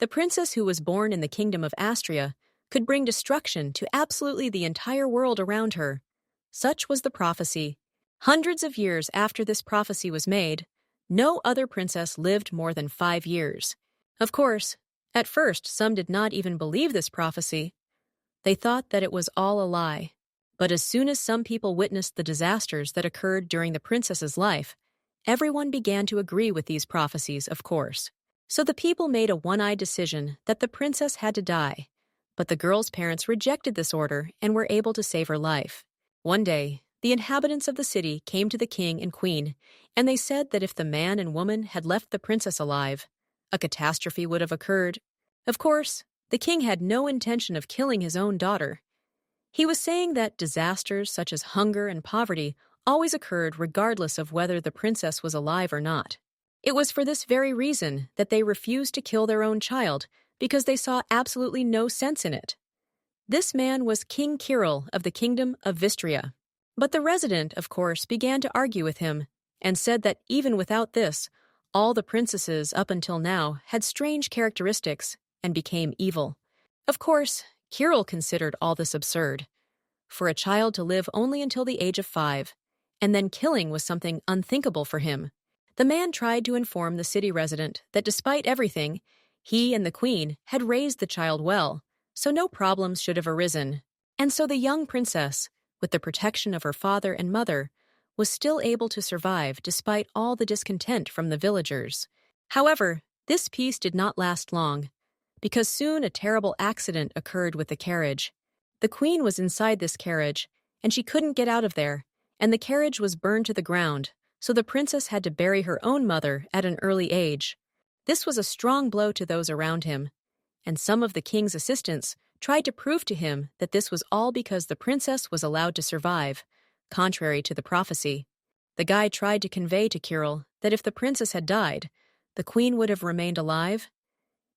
The princess who was born in the kingdom of Astria could bring destruction to absolutely the entire world around her. Such was the prophecy. Hundreds of years after this prophecy was made, no other princess lived more than 5 years. Of course, at first some did not even believe this prophecy. They thought that it was all a lie. But as soon as some people witnessed the disasters that occurred during the princess's life, everyone began to agree with these prophecies, of course. So the people made a one-eyed decision that the princess had to die. But the girl's parents rejected this order and were able to save her life. One day, the inhabitants of the city came to the king and queen, and they said that if the man and woman had left the princess alive, a catastrophe would have occurred. Of course, the king had no intention of killing his own daughter. He was saying that disasters such as hunger and poverty always occurred regardless of whether the princess was alive or not. It was for this very reason that they refused to kill their own child, because they saw absolutely no sense in it. This man was King Kirill of the kingdom of Vistria. But the resident, of course, began to argue with him and said that even without this, all the princesses up until now had strange characteristics and became evil. Of course, Kirill considered all this absurd. For a child to live only until the age of 5, and then killing was something unthinkable for him. The man tried to inform the city resident that despite everything, he and the queen had raised the child well, so no problems should have arisen. And so the young princess, with the protection of her father and mother, was still able to survive despite all the discontent from the villagers. However, this peace did not last long, because soon a terrible accident occurred with the carriage. The queen was inside this carriage, and she couldn't get out of there, and the carriage was burned to the ground, so the princess had to bury her own mother at an early age. This was a strong blow to those around him, and some of the king's assistants tried to prove to him that this was all because the princess was allowed to survive, contrary to the prophecy. The guy tried to convey to Kirill that if the princess had died, the queen would have remained alive.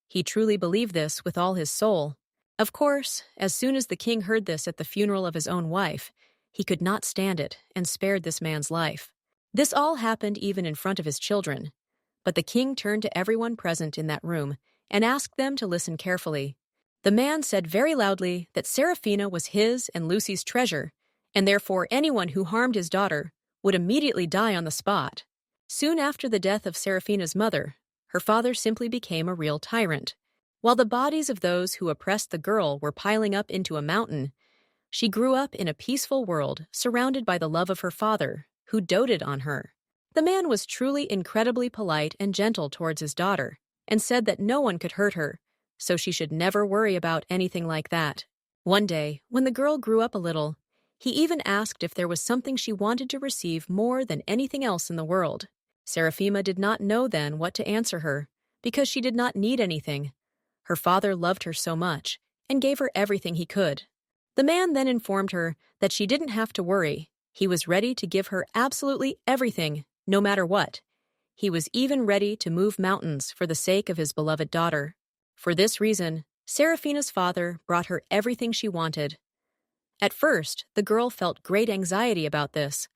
He truly believed this with all his soul. Of course, as soon as the king heard this at the funeral of his own wife, he could not stand it and spared this man's life. This all happened even in front of his children. But the king turned to everyone present in that room and asked them to listen carefully. The man said very loudly that Saraphina was his and Lucy's treasure, and therefore anyone who harmed his daughter would immediately die on the spot. Soon after the death of Saraphina's mother, her father simply became a real tyrant. While the bodies of those who oppressed the girl were piling up into a mountain, she grew up in a peaceful world surrounded by the love of her father, who doted on her. The man was truly incredibly polite and gentle towards his daughter, and said that no one could hurt her, so she should never worry about anything like that. One day, when the girl grew up a little, he even asked if there was something she wanted to receive more than anything else in the world. Seraphina did not know then what to answer her, because she did not need anything. Her father loved her so much, and gave her everything he could. The man then informed her that she didn't have to worry. He was ready to give her absolutely everything, no matter what. He was even ready to move mountains for the sake of his beloved daughter. For this reason, Seraphina's father brought her everything she wanted. At first, the girl felt great anxiety about this,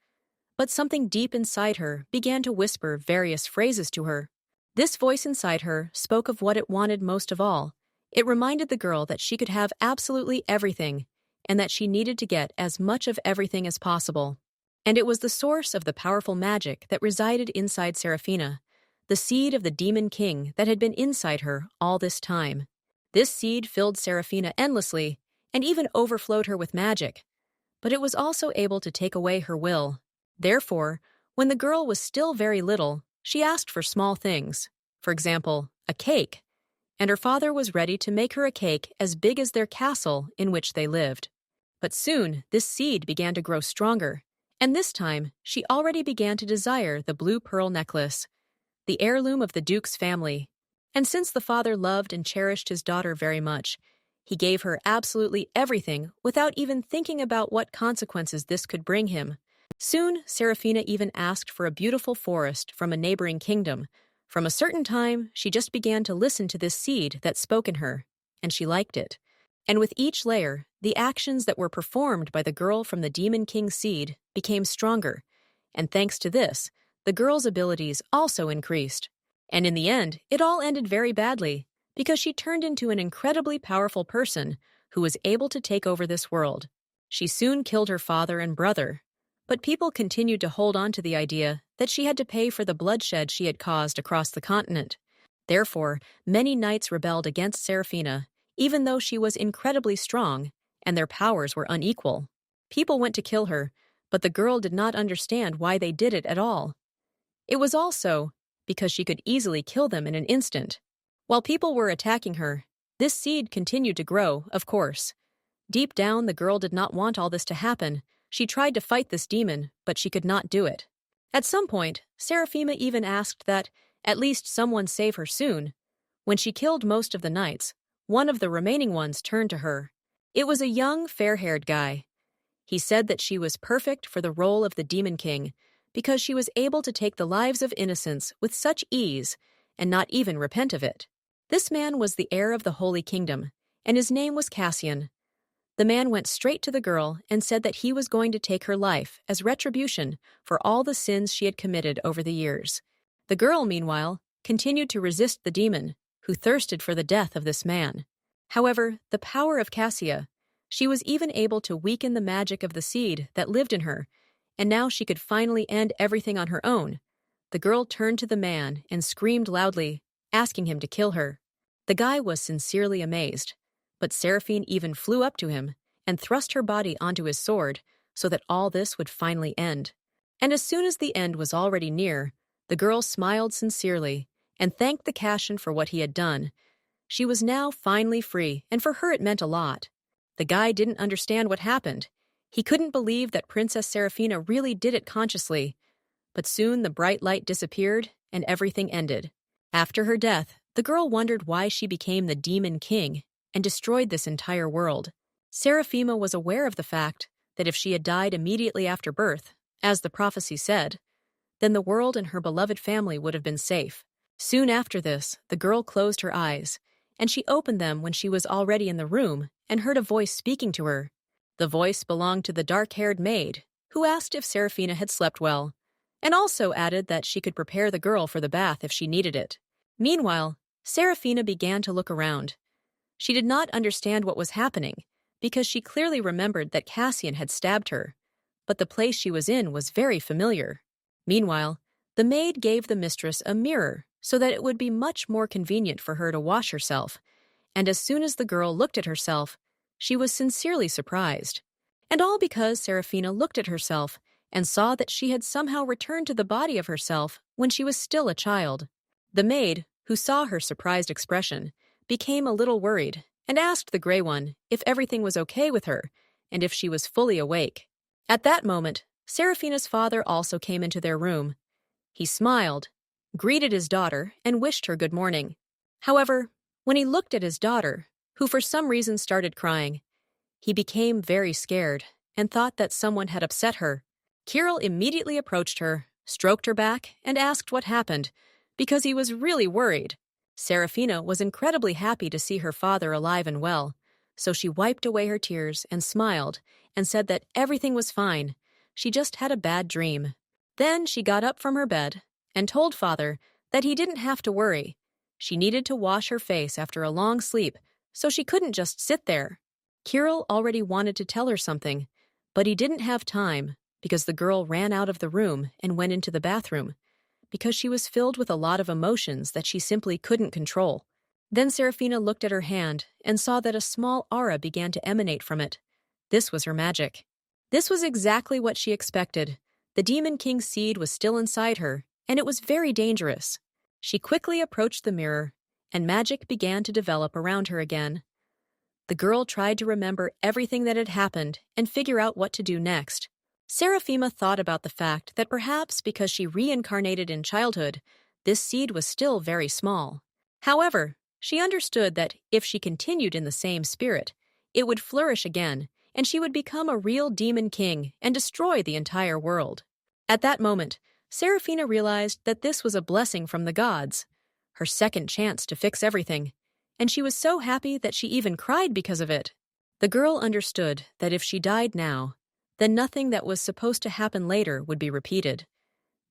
but something deep inside her began to whisper various phrases to her. This voice inside her spoke of what it wanted most of all. It reminded the girl that she could have absolutely everything, and that she needed to get as much of everything as possible. And it was the source of the powerful magic that resided inside Seraphina, the seed of the demon king that had been inside her all this time. This seed filled Seraphina endlessly, and even overflowed her with magic. But it was also able to take away her will. Therefore, when the girl was still very little, she asked for small things. For example, a cake. And her father was ready to make her a cake as big as their castle in which they lived. But soon, this seed began to grow stronger. And this time, she already began to desire the blue pearl necklace, the heirloom of the duke's family. And since the father loved and cherished his daughter very much, he gave her absolutely everything without even thinking about what consequences this could bring him. Soon, Seraphina even asked for a beautiful forest from a neighboring kingdom. From a certain time, she just began to listen to this seed that spoke in her, and she liked it. And with each layer, the actions that were performed by the girl from the Demon King's seed became stronger, and thanks to this, the girl's abilities also increased. And in the end, it all ended very badly, because she turned into an incredibly powerful person who was able to take over this world. She soon killed her father and brother, but people continued to hold on to the idea that she had to pay for the bloodshed she had caused across the continent. Therefore, many knights rebelled against Saraphina, even though she was incredibly strong and their powers were unequal. People went to kill her, but the girl did not understand why they did it at all. It was also because she could easily kill them in an instant. While people were attacking her, this seed continued to grow, of course. Deep down, the girl did not want all this to happen. She tried to fight this demon, but she could not do it. At some point, Seraphima even asked that at least someone save her soon. When she killed most of the knights, one of the remaining ones turned to her. It was a young, fair-haired guy. He said that she was perfect for the role of the Demon King because she was able to take the lives of innocents with such ease and not even repent of it. This man was the heir of the Holy Kingdom, and his name was Cassian. The man went straight to the girl and said that he was going to take her life as retribution for all the sins she had committed over the years. The girl, meanwhile, continued to resist the demon, who thirsted for the death of this man. However, the power of Cassia, she was even able to weaken the magic of the seed that lived in her, and now she could finally end everything on her own. The girl turned to the man and screamed loudly, asking him to kill her. The guy was sincerely amazed, but Seraphine even flew up to him and thrust her body onto his sword so that all this would finally end. And as soon as the end was already near, the girl smiled sincerely and thanked the Cassian for what he had done. She was now finally free, and for her it meant a lot. The guy didn't understand what happened. He couldn't believe that Princess Seraphina really did it consciously. But soon the bright light disappeared and everything ended. After her death, the girl wondered why she became the Demon King and destroyed this entire world. Seraphima was aware of the fact that if she had died immediately after birth, as the prophecy said, then the world and her beloved family would have been safe. Soon after this, the girl closed her eyes, and she opened them when she was already in the room and heard a voice speaking to her. The voice belonged to the dark-haired maid, who asked if Seraphina had slept well, and also added that she could prepare the girl for the bath if she needed it. Meanwhile, Seraphina began to look around. She did not understand what was happening, because she clearly remembered that Cassian had stabbed her, but the place she was in was very familiar. Meanwhile, the maid gave the mistress a mirror so that it would be much more convenient for her to wash herself, and as soon as the girl looked at herself, she was sincerely surprised. And all because Seraphina looked at herself and saw that she had somehow returned to the body of herself when she was still a child. The maid, who saw her surprised expression, became a little worried and asked the Grey One if everything was okay with her and if she was fully awake. At that moment, Seraphina's father also came into their room. He smiled, greeted his daughter, and wished her good morning. However, when he looked at his daughter, who for some reason started crying, he became very scared and thought that someone had upset her. Kirill immediately approached her, stroked her back, and asked what happened, because he was really worried. Seraphina was incredibly happy to see her father alive and well, so she wiped away her tears and smiled and said that everything was fine. She just had a bad dream. Then she got up from her bed and told father that he didn't have to worry. She needed to wash her face after a long sleep, so she couldn't just sit there. Kirill already wanted to tell her something, but he didn't have time because the girl ran out of the room and went into the bathroom, because she was filled with a lot of emotions that she simply couldn't control. Then Seraphina looked at her hand and saw that a small aura began to emanate from it. This was her magic. This was exactly what she expected. The Demon King's seed was still inside her, and it was very dangerous. She quickly approached the mirror, and magic began to develop around her again. The girl tried to remember everything that had happened and figure out what to do next. Seraphima thought about the fact that perhaps because she reincarnated in childhood, this seed was still very small. However, she understood that if she continued in the same spirit, it would flourish again, and she would become a real demon king and destroy the entire world. At that moment, Seraphina realized that this was a blessing from the gods, her second chance to fix everything, and she was so happy that she even cried because of it. The girl understood that if she died now, then nothing that was supposed to happen later would be repeated.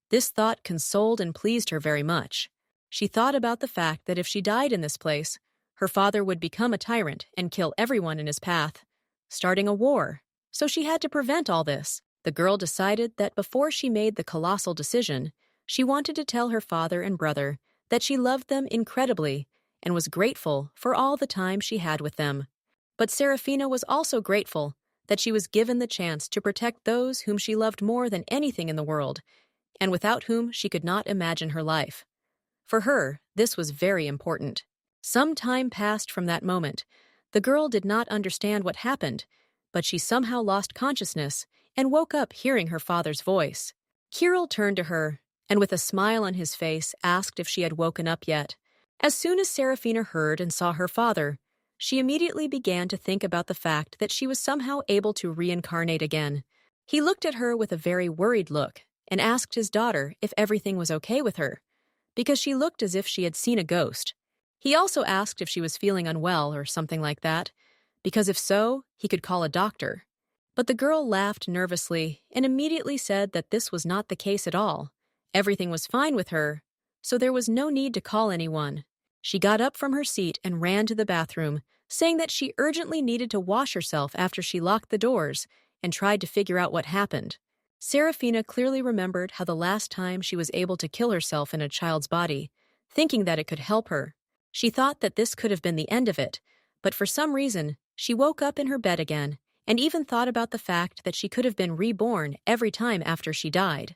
This thought consoled and pleased her very much. She thought about the fact that if she died in this place, Her father would become a tyrant and kill everyone in his path, starting a war. So she had to prevent all this. The girl decided that before she made the colossal decision, she wanted to tell her father and brother that she loved them incredibly and was grateful for all the time she had with them. But Saraphina was also grateful that she was given the chance to protect those whom she loved more than anything in the world, and without whom she could not imagine her life. For her, this was very important. Some time passed from that moment. The girl did not understand what happened, but she somehow lost consciousness and woke up hearing her father's voice. Kirill turned to her, and with a smile on his face asked if she had woken up yet. As soon as Saraphina heard and saw her father, she immediately began to think about the fact that she was somehow able to reincarnate again. He looked at her with a very worried look and asked his daughter if everything was okay with her, because she looked as if she had seen a ghost. He also asked if she was feeling unwell or something like that, because if so, he could call a doctor. But the girl laughed nervously and immediately said that this was not the case at all. Everything was fine with her, so there was no need to call anyone. She got up from her seat and ran to the bathroom, saying that she urgently needed to wash herself after she locked the doors and tried to figure out what happened. Saraphina clearly remembered how the last time she was able to kill herself in a child's body, thinking that it could help her. She thought that this could have been the end of it, but for some reason, she woke up in her bed again and even thought about the fact that she could have been reborn every time after she died.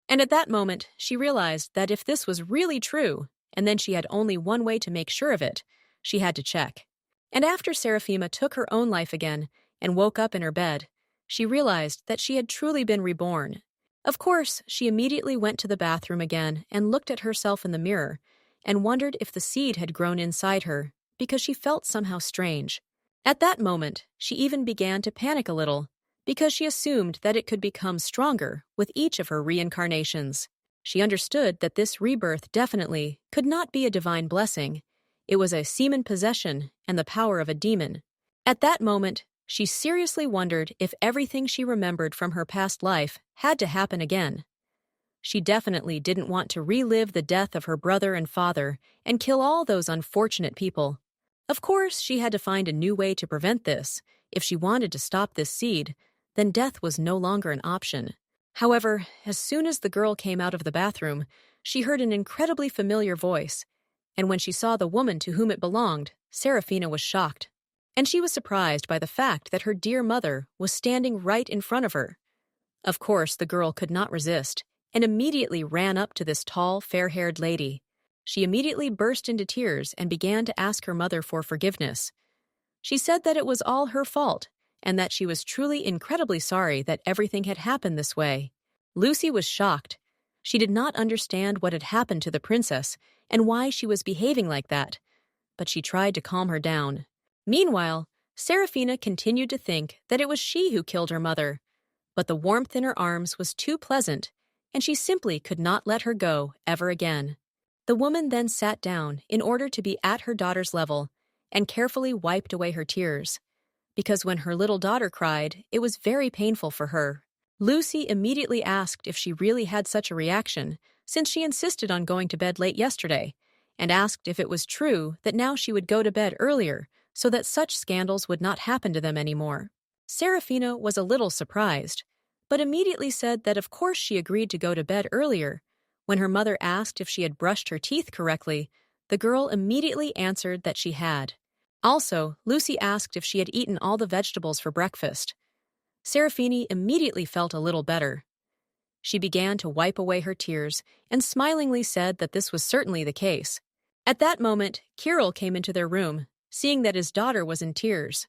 And at that moment, she realized that if this was really true, and then she had only one way to make sure of it, she had to check. And after Seraphima took her own life again and woke up in her bed, she realized that she had truly been reborn. Of course, she immediately went to the bathroom again and looked at herself in the mirror and wondered if the seed had grown inside her, because she felt somehow strange. At that moment, she even began to panic a little, because she assumed that it could become stronger with each of her reincarnations. She understood that this rebirth definitely could not be a divine blessing. It was a semen possession and the power of a demon. At that moment, she seriously wondered if everything she remembered from her past life had to happen again. She definitely didn't want to relive the death of her brother and father and kill all those unfortunate people. Of course, she had to find a new way to prevent this. If she wanted to stop this seed, then death was no longer an option. However, as soon as the girl came out of the bathroom, she heard an incredibly familiar voice, and when she saw the woman to whom it belonged, Seraphina was shocked. And she was surprised by the fact that her dear mother was standing right in front of her. Of course, the girl could not resist, and immediately ran up to this tall, fair-haired lady. She immediately burst into tears and began to ask her mother for forgiveness. She said that it was all her fault, and that she was truly incredibly sorry that everything had happened this way. Lucy was shocked. She did not understand what had happened to the princess and why she was behaving like that, but she tried to calm her down. Meanwhile, Seraphina continued to think that it was she who killed her mother, but the warmth in her arms was too pleasant, and she simply could not let her go ever again. The woman then sat down in order to be at her daughter's level and carefully wiped away her tears, because when her little daughter cried, it was very painful for her. Lucy immediately asked if she really had such a reaction, since she insisted on going to bed late yesterday, and asked if it was true that now she would go to bed earlier so that such scandals would not happen to them anymore. Seraphina was a little surprised, but immediately said that of course she agreed to go to bed earlier. When her mother asked if she had brushed her teeth correctly, the girl immediately answered that she had. Also, Lucy asked if she had eaten all the vegetables for breakfast. Seraphina immediately felt a little better. She began to wipe away her tears and smilingly said that this was certainly the case. At that moment, Kirill came into their room, seeing that his daughter was in tears.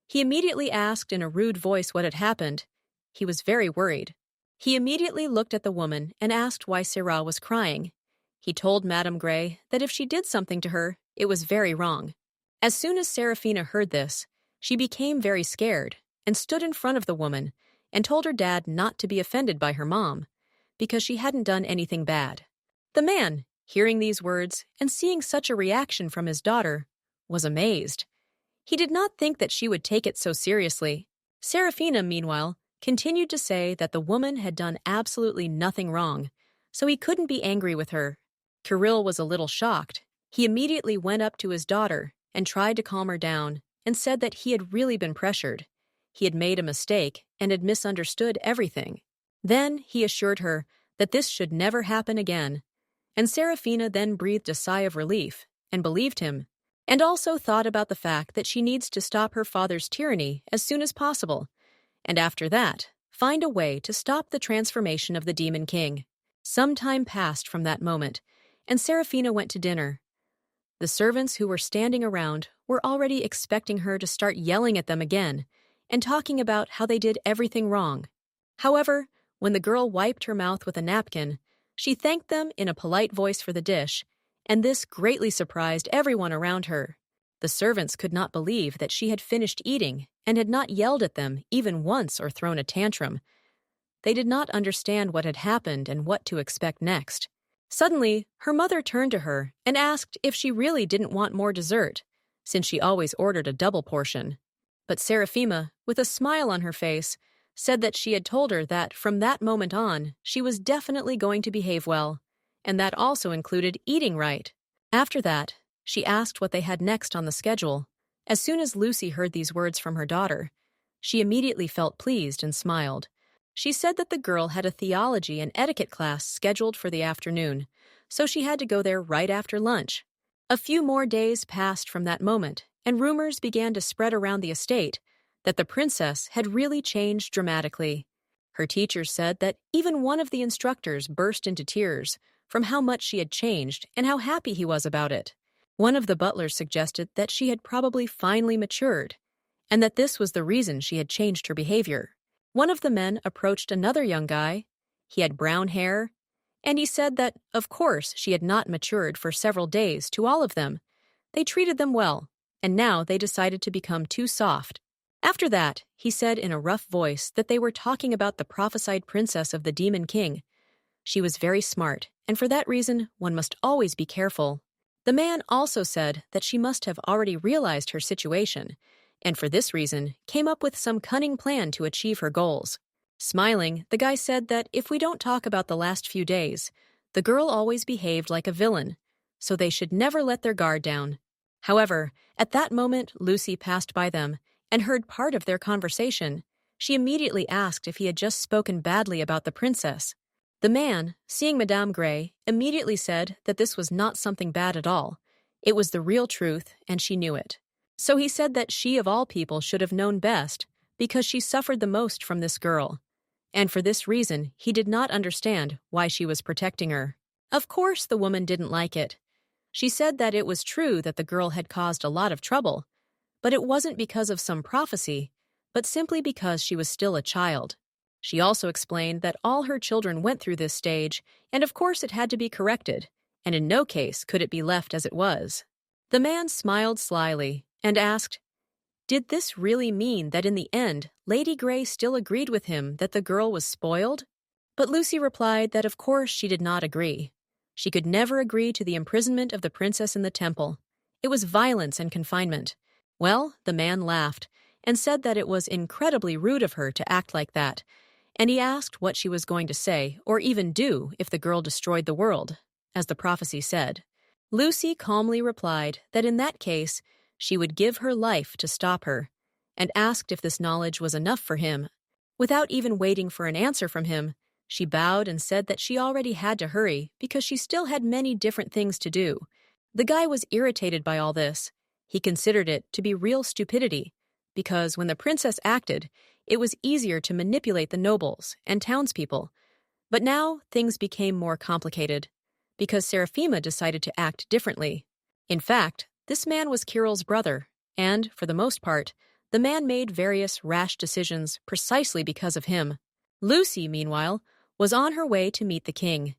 He immediately asked in a rude voice what had happened. He was very worried. He immediately looked at the woman and asked why Sarah was crying. He told Madame Grey that if she did something to her, it was very wrong. As soon as Seraphina heard this, she became very scared and stood in front of the woman and told her dad not to be offended by her mom, because she hadn't done anything bad. The man, hearing these words and seeing such a reaction from his daughter, was amazed. He did not think that she would take it so seriously. Seraphina, meanwhile, continued to say that the woman had done absolutely nothing wrong, so he couldn't be angry with her. Kirill was a little shocked. He immediately went up to his daughter and tried to calm her down and said that he had really been pressured. He had made a mistake and had misunderstood everything. Then he assured her that this should never happen again. And Saraphina then breathed a sigh of relief and believed him, and also thought about the fact that she needs to stop her father's tyranny as soon as possible, and after that, find a way to stop the transformation of the Demon King. Some time passed from that moment, and Seraphina went to dinner. The servants who were standing around were already expecting her to start yelling at them again and talking about how they did everything wrong. However, when the girl wiped her mouth with a napkin, she thanked them in a polite voice for the dish, and this greatly surprised everyone around her. The servants could not believe that she had finished eating and had not yelled at them even once or thrown a tantrum. They did not understand what had happened and what to expect next. Suddenly, her mother turned to her and asked if she really didn't want more dessert, since she always ordered a double portion. But Seraphina, with a smile on her face, said that she had told her that from that moment on, she was definitely going to behave well, and that also included eating right. After that, she asked what they had next on the schedule. As soon as Lucy heard these words from her daughter, she immediately felt pleased and smiled. She said that the girl had a theology and etiquette class scheduled for the afternoon, so she had to go there right after lunch. A few more days passed from that moment, and rumors began to spread around the estate that the princess had really changed dramatically. Her teachers said that even one of the instructors burst into tears from how much she had changed and how happy he was about it. One of the butlers suggested that she had probably finally matured, and that this was the reason she had changed her behavior. One of the men approached another young guy. He had brown hair, and he said that, of course, she had not matured for several days to all of them. They treated them well, and now they decided to become too soft. After that, he said in a rough voice that they were talking about the prophesied princess of the Demon King. She was very smart, and for that reason, one must always be careful. The man also said that she must have already realized her situation, and for this reason came up with some cunning plan to achieve her goals. Smiling, the guy said that if we don't talk about the last few days, the girl always behaved like a villain, so they should never let their guard down. However, at that moment, Lucy passed by them and heard part of their conversation. She immediately asked if he had just spoken badly about the princess. The man, seeing Madame Grey, immediately said that this was not something bad at all. It was the real truth, and she knew it. So he said that she of all people should have known best because she suffered the most from this girl. And for this reason, he did not understand why she was protecting her. Of course, the woman didn't like it. She said that it was true that the girl had caused a lot of trouble, but it wasn't because of some prophecy, but simply because she was still a child. She also explained that all her children went through this stage, and of course it had to be corrected, and in no case could it be left as it was. The man smiled slyly and asked, did this really mean that in the end, Lady Grey still agreed with him that the girl was spoiled? But Lucy replied that of course she did not agree. She could never agree to the imprisonment of the princess in the temple. It was violence and confinement. Well, the man laughed and said that it was incredibly rude of her to act like that, and he asked what she was going to say or even do if the girl destroyed the world, as the prophecy said. Lucy calmly replied that in that case, she would give her life to stop her, and asked if this knowledge was enough for him. Without even waiting for an answer from him, she bowed and said that she already had to hurry because she still had many different things to do. The guy was irritated by all this. He considered it to be real stupidity, because when the princess acted, it was easier to manipulate the nobles and townspeople. But now things became more complicated, because Seraphina decided to act differently. In fact, this man was Kirill's brother, and, for the most part, the man made various rash decisions precisely because of him. Lucy, meanwhile, was on her way to meet the king.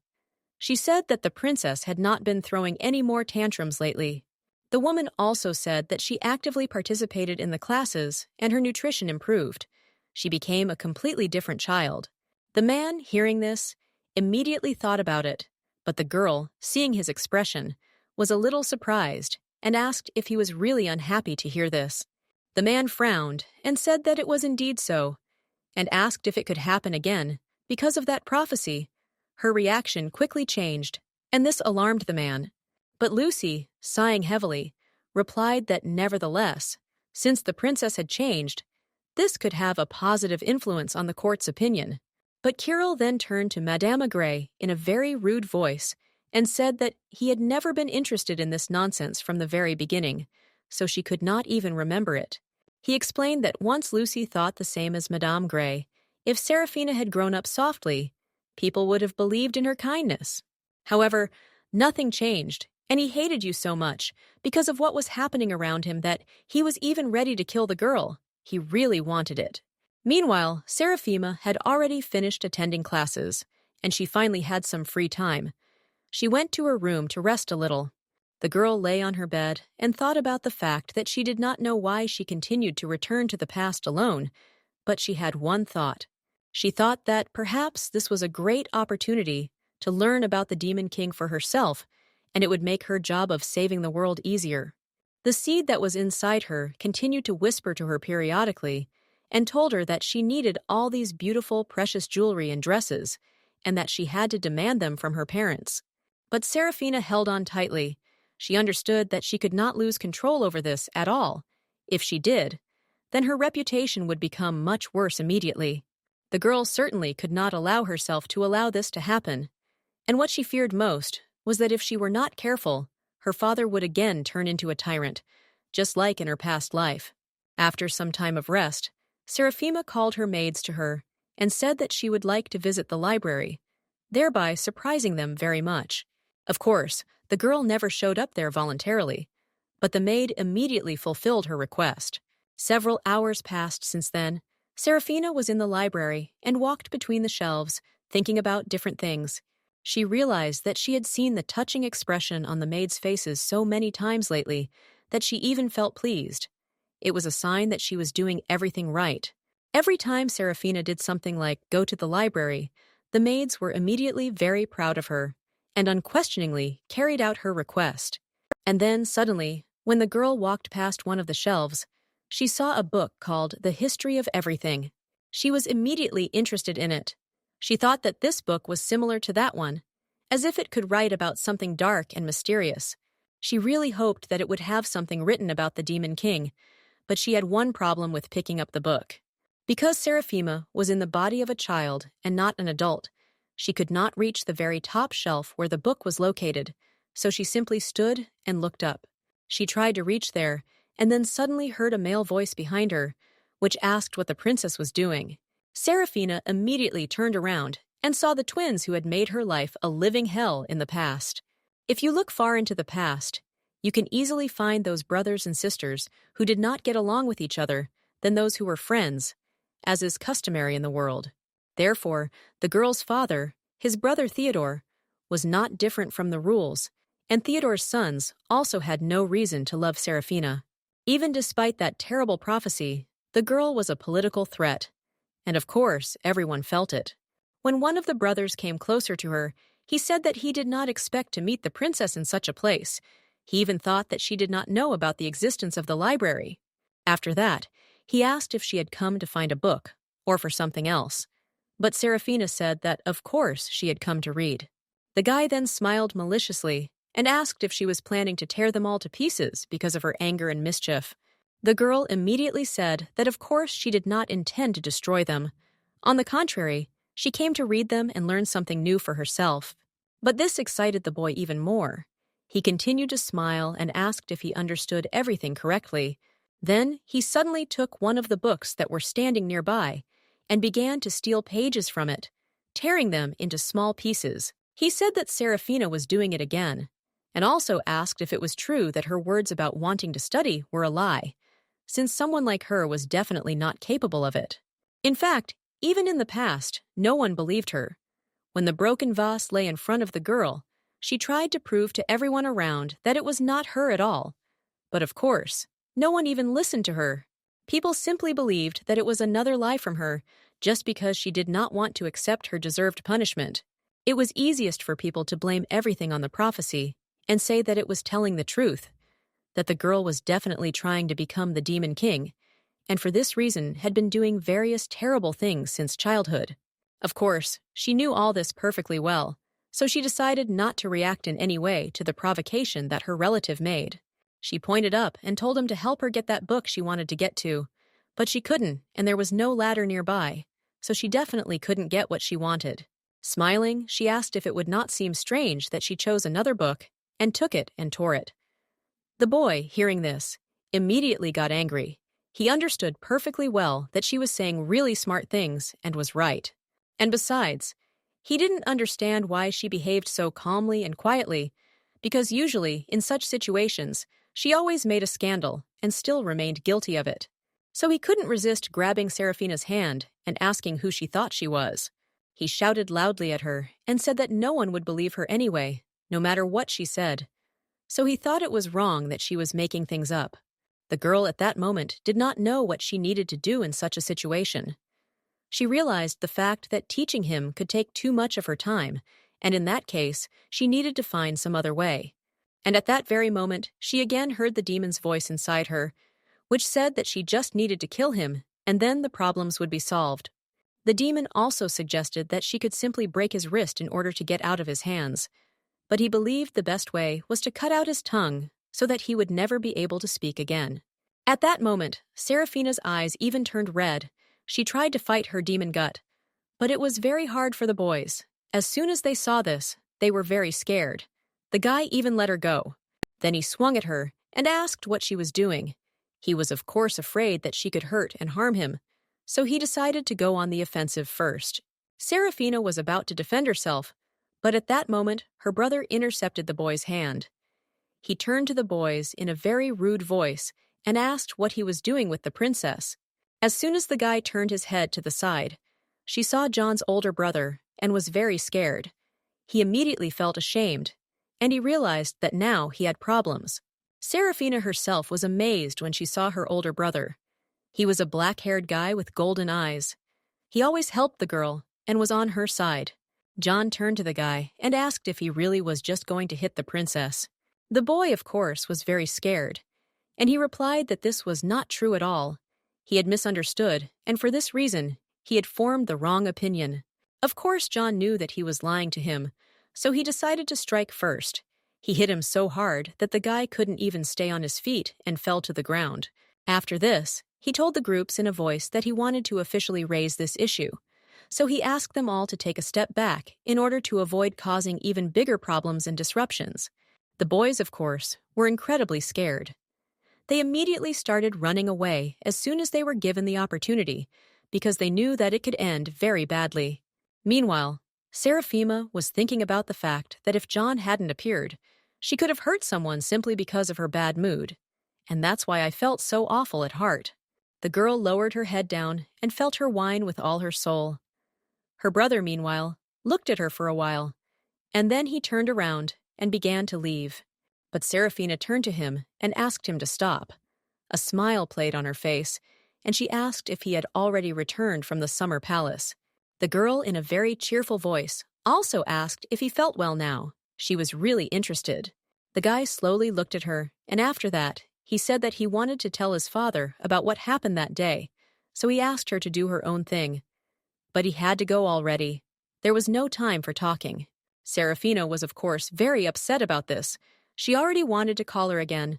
She said that the princess had not been throwing any more tantrums lately. The woman also said that she actively participated in the classes and her nutrition improved. She became a completely different child. The man, hearing this, immediately thought about it, but the girl, seeing his expression, was a little surprised and asked if he was really unhappy to hear this. The man frowned and said that it was indeed so, and asked if it could happen again because of that prophecy. Her reaction quickly changed, and this alarmed the man. But Lucy, sighing heavily, replied that nevertheless, since the princess had changed, this could have a positive influence on the court's opinion. But Kirill then turned to Madame Gray in a very rude voice and said that he had never been interested in this nonsense from the very beginning, so she could not even remember it. He explained that once Lucy thought the same as Madame Gray, if Seraphina had grown up softly, people would have believed in her kindness. However, nothing changed, and he hated you so much because of what was happening around him that he was even ready to kill the girl. He really wanted it. Meanwhile, Seraphina had already finished attending classes, and she finally had some free time. She went to her room to rest a little. The girl lay on her bed and thought about the fact that she did not know why she continued to return to the past alone, but she had one thought. She thought that perhaps this was a great opportunity to learn about the Demon King for herself, and it would make her job of saving the world easier. The seed that was inside her continued to whisper to her periodically and told her that she needed all these beautiful, precious jewelry and dresses, and that she had to demand them from her parents. But Seraphina held on tightly. She understood that she could not lose control over this at all. If she did, then her reputation would become much worse immediately. The girl certainly could not allow herself to allow this to happen. And what she feared most was that if she were not careful, her father would again turn into a tyrant, just like in her past life. After some time of rest, Seraphina called her maids to her and said that she would like to visit the library, thereby surprising them very much. Of course, the girl never showed up there voluntarily, but the maid immediately fulfilled her request. Several hours passed since then. Seraphina was in the library and walked between the shelves, thinking about different things. She realized that she had seen the touching expression on the maids' faces so many times lately that she even felt pleased. It was a sign that she was doing everything right. Every time Seraphina did something like go to the library, the maids were immediately very proud of her and unquestioningly carried out her request. And then, suddenly, when the girl walked past one of the shelves, she saw a book called The History of Everything. She was immediately interested in it. She thought that this book was similar to that one, as if it could write about something dark and mysterious. She really hoped that it would have something written about the Demon King, but she had one problem with picking up the book. Because Seraphina was in the body of a child and not an adult, she could not reach the very top shelf where the book was located, so she simply stood and looked up. She tried to reach there, and then suddenly heard a male voice behind her, which asked what the princess was doing. Seraphina immediately turned around and saw the twins who had made her life a living hell in the past. If you look far into the past, you can easily find those brothers and sisters who did not get along with each other than those who were friends, as is customary in the world. Therefore, the girl's father, his brother Theodore, was not different from the rules, and Theodore's sons also had no reason to love Seraphina. Even despite that terrible prophecy, the girl was a political threat, and of course, everyone felt it. When one of the brothers came closer to her, he said that he did not expect to meet the princess in such a place. He even thought that she did not know about the existence of the library. After that, he asked if she had come to find a book, or for something else. But Seraphina said that, of course, she had come to read. The guy then smiled maliciously and asked if she was planning to tear them all to pieces because of her anger and mischief. The girl immediately said that of course she did not intend to destroy them. On the contrary, she came to read them and learn something new for herself. But this excited the boy even more. He continued to smile and asked if he understood everything correctly. Then he suddenly took one of the books that were standing nearby and began to steal pages from it, tearing them into small pieces. He said that Seraphina was doing it again, and also asked if it was true that her words about wanting to study were a lie, since someone like her was definitely not capable of it. In fact, even in the past, no one believed her. When the broken vase lay in front of the girl, she tried to prove to everyone around that it was not her at all. But of course, no one even listened to her. People simply believed that it was another lie from her, just because she did not want to accept her deserved punishment. It was easiest for people to blame everything on the prophecy and say that it was telling the truth, that the girl was definitely trying to become the Demon King, and for this reason had been doing various terrible things since childhood. Of course, she knew all this perfectly well, so she decided not to react in any way to the provocation that her relative made. She pointed up and told him to help her get that book she wanted to get to. But she couldn't, and there was no ladder nearby, so she definitely couldn't get what she wanted. Smiling, she asked if it would not seem strange that she chose another book, and took it and tore it. The boy, hearing this, immediately got angry. He understood perfectly well that she was saying really smart things and was right. And besides, he didn't understand why she behaved so calmly and quietly, because usually, in such situations, she always made a scandal and still remained guilty of it. So he couldn't resist grabbing Saraphina's hand and asking who she thought she was. He shouted loudly at her and said that no one would believe her anyway, no matter what she said. So he thought it was wrong that she was making things up. The girl at that moment did not know what she needed to do in such a situation. She realized the fact that teaching him could take too much of her time, and in that case, she needed to find some other way. And at that very moment, she again heard the demon's voice inside her, which said that she just needed to kill him, and then the problems would be solved. The demon also suggested that she could simply break his wrist in order to get out of his hands, but he believed the best way was to cut out his tongue so that he would never be able to speak again. At that moment, Seraphina's eyes even turned red. She tried to fight her demon gut, but it was very hard for the boys. As soon as they saw this, they were very scared. The guy even let her go. Then he swung at her and asked what she was doing. He was of course afraid that she could hurt and harm him, so he decided to go on the offensive first. Seraphina was about to defend herself, but at that moment, her brother intercepted the boy's hand. He turned to the boys in a very rude voice and asked what he was doing with the princess. As soon as the guy turned his head to the side, she saw John's older brother and was very scared. He immediately felt ashamed, and he realized that now he had problems. Seraphina herself was amazed when she saw her older brother. He was a black-haired guy with golden eyes. He always helped the girl and was on her side. John turned to the guy and asked if he really was just going to hit the princess. The boy, of course, was very scared, and he replied that this was not true at all. He had misunderstood, and for this reason, he had formed the wrong opinion. Of course, John knew that he was lying to him, so he decided to strike first. He hit him so hard that the guy couldn't even stay on his feet and fell to the ground. After this, he told the groups in a voice that he wanted to officially raise this issue. So he asked them all to take a step back in order to avoid causing even bigger problems and disruptions. The boys, of course, were incredibly scared. They immediately started running away as soon as they were given the opportunity, because they knew that it could end very badly. Meanwhile, Seraphina was thinking about the fact that if John hadn't appeared, she could have hurt someone simply because of her bad mood. And that's why I felt so awful at heart. The girl lowered her head down and felt her whine with all her soul. Her brother, meanwhile, looked at her for a while, and then he turned around and began to leave. But Seraphina turned to him and asked him to stop. A smile played on her face, and she asked if he had already returned from the summer palace. The girl, in a very cheerful voice, also asked if he felt well now. She was really interested. The guy slowly looked at her, and after that, he said that he wanted to tell his father about what happened that day, so he asked her to do her own thing. But he had to go already. There was no time for talking. Seraphina was, of course, very upset about this. She already wanted to call her again.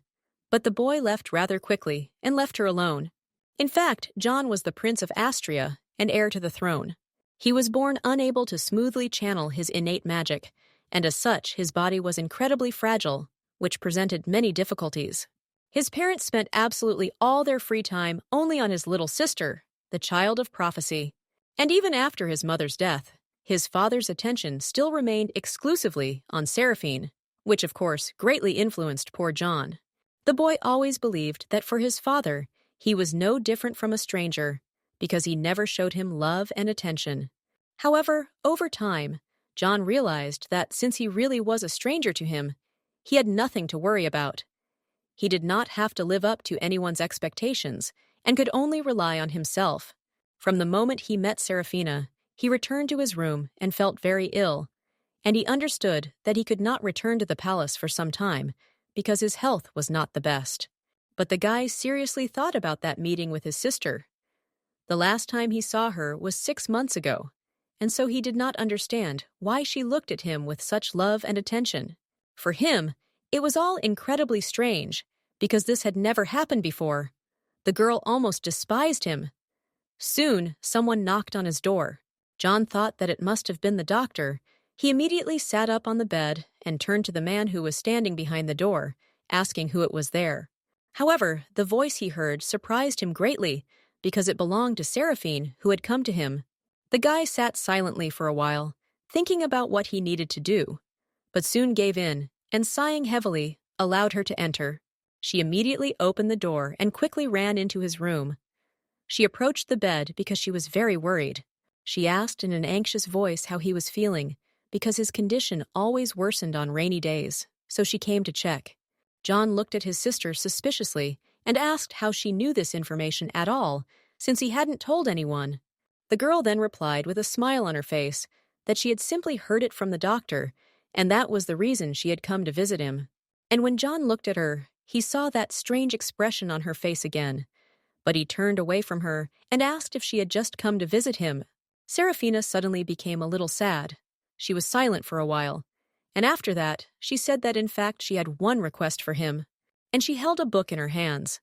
But the boy left rather quickly and left her alone. In fact, John was the Prince of Astria and heir to the throne. He was born unable to smoothly channel his innate magic, and as such, his body was incredibly fragile, which presented many difficulties. His parents spent absolutely all their free time only on his little sister, the child of prophecy. And even after his mother's death, his father's attention still remained exclusively on Seraphine, which of course greatly influenced poor John. The boy always believed that for his father, he was no different from a stranger, because he never showed him love and attention. However, over time, John realized that since he really was a stranger to him, he had nothing to worry about. He did not have to live up to anyone's expectations and could only rely on himself. From the moment he met Seraphina, he returned to his room and felt very ill, and he understood that he could not return to the palace for some time because his health was not the best. But the guy seriously thought about that meeting with his sister. The last time he saw her was 6 months ago, and so he did not understand why she looked at him with such love and attention. For him, it was all incredibly strange, because this had never happened before. The girl almost despised him. Soon, someone knocked on his door. John thought that it must have been the doctor. He immediately sat up on the bed and turned to the man who was standing behind the door, asking who it was there. However, the voice he heard surprised him greatly because it belonged to Saraphine, who had come to him. The guy sat silently for a while, thinking about what he needed to do, but soon gave in and, sighing heavily, allowed her to enter. She immediately opened the door and quickly ran into his room. She approached the bed because she was very worried. She asked in an anxious voice how he was feeling, because his condition always worsened on rainy days, so she came to check. John looked at his sister suspiciously and asked how she knew this information at all, since he hadn't told anyone. The girl then replied with a smile on her face that she had simply heard it from the doctor, and that was the reason she had come to visit him. And when John looked at her, he saw that strange expression on her face again, but he turned away from her and asked if she had just come to visit him. Saraphina suddenly became a little sad. She was silent for a while, and after that, she said that in fact she had one request for him, and she held a book in her hands.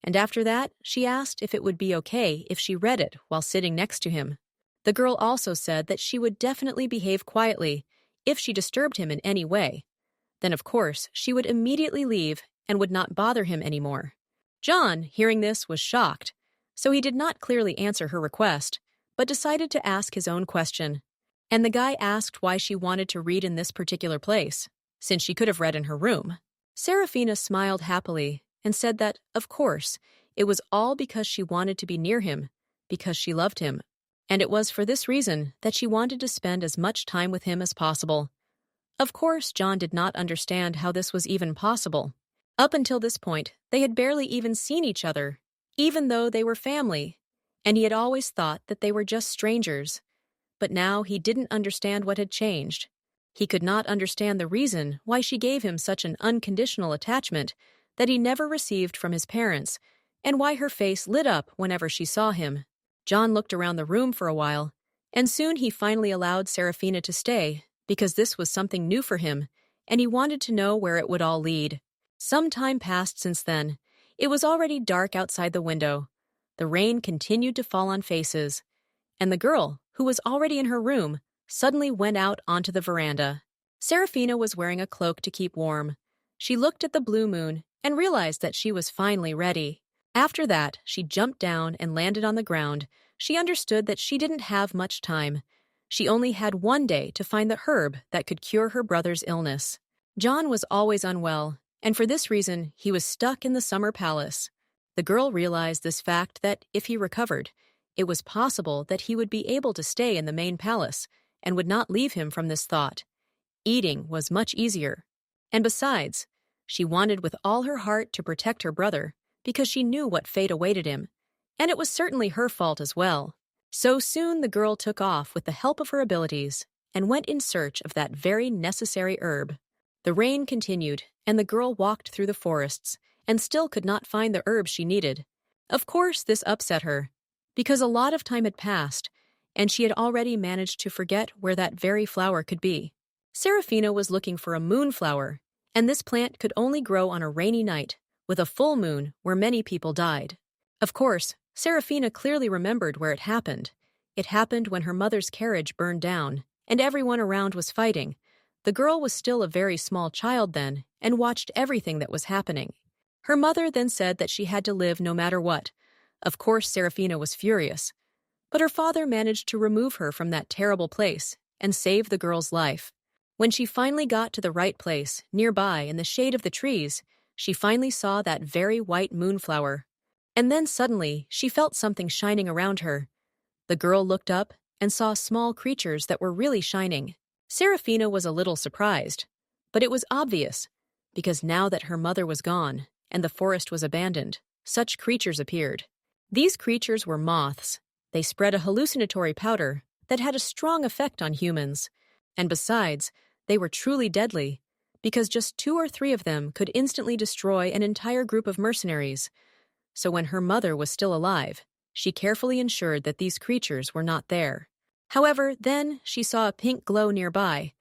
And after that, she asked if it would be okay if she read it while sitting next to him. The girl also said that she would definitely behave quietly if she disturbed him in any way. Then, of course, she would immediately leave and would not bother him anymore. John, hearing this, was shocked, so he did not clearly answer her request, but decided to ask his own question. And the guy asked why she wanted to read in this particular place, since she could have read in her room. Saraphina smiled happily and said that, of course, it was all because she wanted to be near him, because she loved him, and it was for this reason that she wanted to spend as much time with him as possible. Of course, John did not understand how this was even possible. Up until this point, they had barely even seen each other, even though they were family, and he had always thought that they were just strangers. But now he didn't understand what had changed. He could not understand the reason why she gave him such an unconditional attachment that he never received from his parents, and why her face lit up whenever she saw him. John looked around the room for a while, and soon he finally allowed Saraphina to stay, because this was something new for him, and he wanted to know where it would all lead. Some time passed since then. It was already dark outside the window. The rain continued to fall on faces, and the girl, who was already in her room, suddenly went out onto the veranda. Seraphina was wearing a cloak to keep warm. She looked at the blue moon and realized that she was finally ready. After that, she jumped down and landed on the ground. She understood that she didn't have much time. She only had one day to find the herb that could cure her brother's illness. John was always unwell, and for this reason, he was stuck in the summer palace. The girl realized this fact that if he recovered, it was possible that he would be able to stay in the main palace and would not leave him from this thought. Eating was much easier. And besides, she wanted with all her heart to protect her brother because she knew what fate awaited him, and it was certainly her fault as well. So soon the girl took off with the help of her abilities and went in search of that very necessary herb. The rain continued, and the girl walked through the forests and still could not find the herb she needed. Of course, this upset her, because a lot of time had passed, and she had already managed to forget where that very flower could be. Seraphina was looking for a moonflower, and this plant could only grow on a rainy night, with a full moon where many people died. Of course, Seraphina clearly remembered where it happened. It happened when her mother's carriage burned down, and everyone around was fighting. The girl was still a very small child then, and watched everything that was happening. Her mother then said that she had to live no matter what. Of course, Seraphina was furious, but her father managed to remove her from that terrible place and save the girl's life. When she finally got to the right place, nearby in the shade of the trees, she finally saw that very white moonflower. And then suddenly, she felt something shining around her. The girl looked up and saw small creatures that were really shining. Seraphina was a little surprised, but it was obvious, because now that her mother was gone and the forest was abandoned, such creatures appeared. These creatures were moths. They spread a hallucinatory powder that had a strong effect on humans. And besides, they were truly deadly, because just 2 or 3 of them could instantly destroy an entire group of mercenaries. So when her mother was still alive, she carefully ensured that these creatures were not there. However, then she saw a pink glow nearby,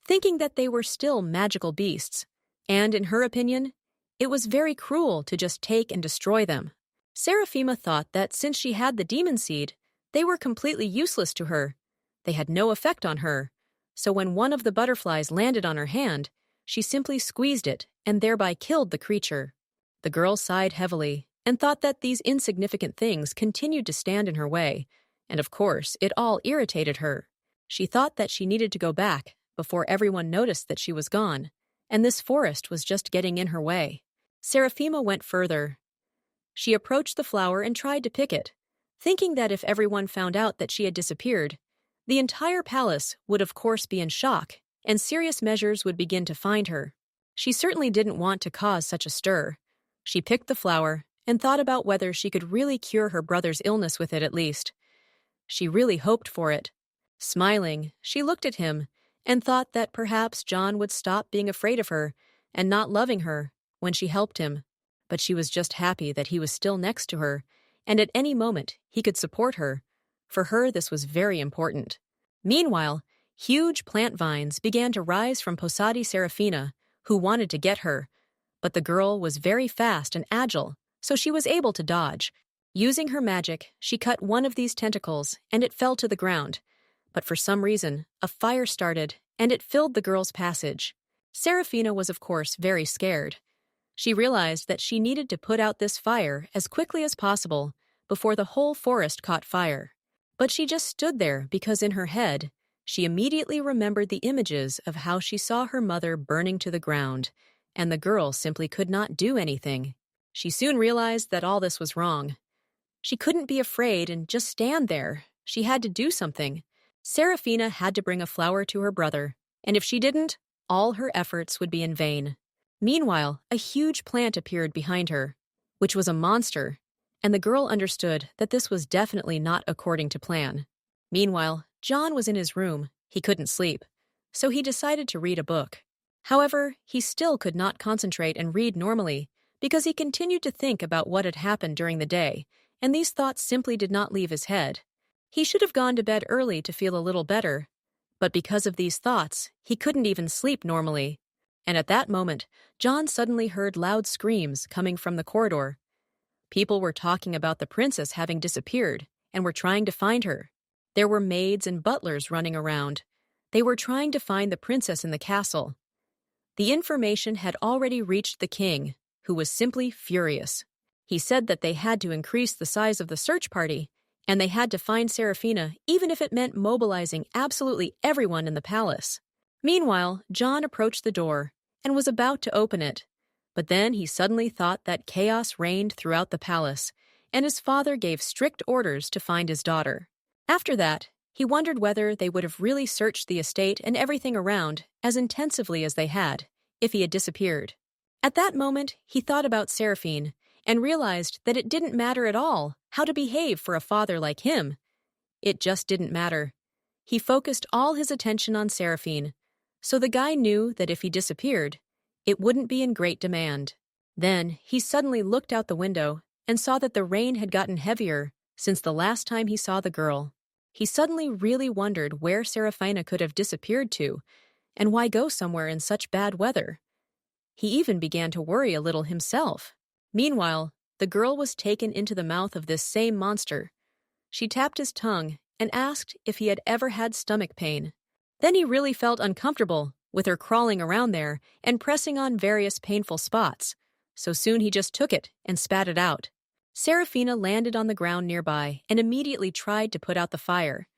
thinking that they were still magical beasts. And in her opinion, It was very cruel to just take and destroy them. Seraphina thought that since she had the demon seed, they were completely useless to her. They had no effect on her. So when one of the butterflies landed on her hand, she simply squeezed it and thereby killed the creature. The girl sighed heavily and thought that these insignificant things continued to stand in her way, and of course, it all irritated her. She thought that she needed to go back before everyone noticed that she was gone, and this forest was just getting in her way. Seraphina went further. She approached the flower and tried to pick it, thinking that if everyone found out that she had disappeared, the entire palace would of course be in shock, and serious measures would begin to find her. She certainly didn't want to cause such a stir. She picked the flower and thought about whether she could really cure her brother's illness with it at least. She really hoped for it. Smiling, she looked at him and thought that perhaps John would stop being afraid of her and not loving her when she helped him. But she was just happy that he was still next to her, and at any moment he could support her. For her, this was very important. Meanwhile, huge plant vines began to rise from Posadi Seraphina, who wanted to get her. But the girl was very fast and agile, so she was able to dodge. Using her magic, she cut one of these tentacles, and it fell to the ground. But for some reason, a fire started, and it filled the girl's passage. Seraphina was of course very scared. She realized that she needed to put out this fire as quickly as possible before the whole forest caught fire. But she just stood there because in her head, she immediately remembered the images of how she saw her mother burning to the ground, and the girl simply could not do anything. She soon realized that all this was wrong. She couldn't be afraid and just stand there. She had to do something. Seraphina had to bring a flower to her brother, and if she didn't, all her efforts would be in vain. Meanwhile, a huge plant appeared behind her, which was a monster, and the girl understood that this was definitely not according to plan. Meanwhile, John was in his room. He couldn't sleep, so he decided to read a book. However, he still could not concentrate and read normally because he continued to think about what had happened during the day, and these thoughts simply did not leave his head. He should have gone to bed early to feel a little better, but because of these thoughts, he couldn't even sleep normally. And at that moment, John suddenly heard loud screams coming from the corridor. People were talking about the princess having disappeared and were trying to find her. There were maids and butlers running around. They were trying to find the princess in the castle. The information had already reached the king, who was simply furious. He said that they had to increase the size of the search party, and they had to find Seraphina even if it meant mobilizing absolutely everyone in the palace. Meanwhile, John approached the door and was about to open it, but then he suddenly thought that chaos reigned throughout the palace, and his father gave strict orders to find his daughter. After that, he wondered whether they would have really searched the estate and everything around as intensively as they had, if he had disappeared. At that moment, he thought about Seraphine and realized that it didn't matter at all how to behave for a father like him. It just didn't matter. He focused all his attention on Seraphine, so the guy knew that if he disappeared, it wouldn't be in great demand. Then he suddenly looked out the window and saw that the rain had gotten heavier since the last time he saw the girl. He suddenly really wondered where Seraphina could have disappeared to, and why go somewhere in such bad weather. He even began to worry a little himself. Meanwhile, the girl was taken into the mouth of this same monster. She tapped his tongue and asked if he had ever had stomach pain. Then he really felt uncomfortable with her crawling around there and pressing on various painful spots, so soon he just took it and spat it out. Seraphina landed on the ground nearby and immediately tried to put out the fire.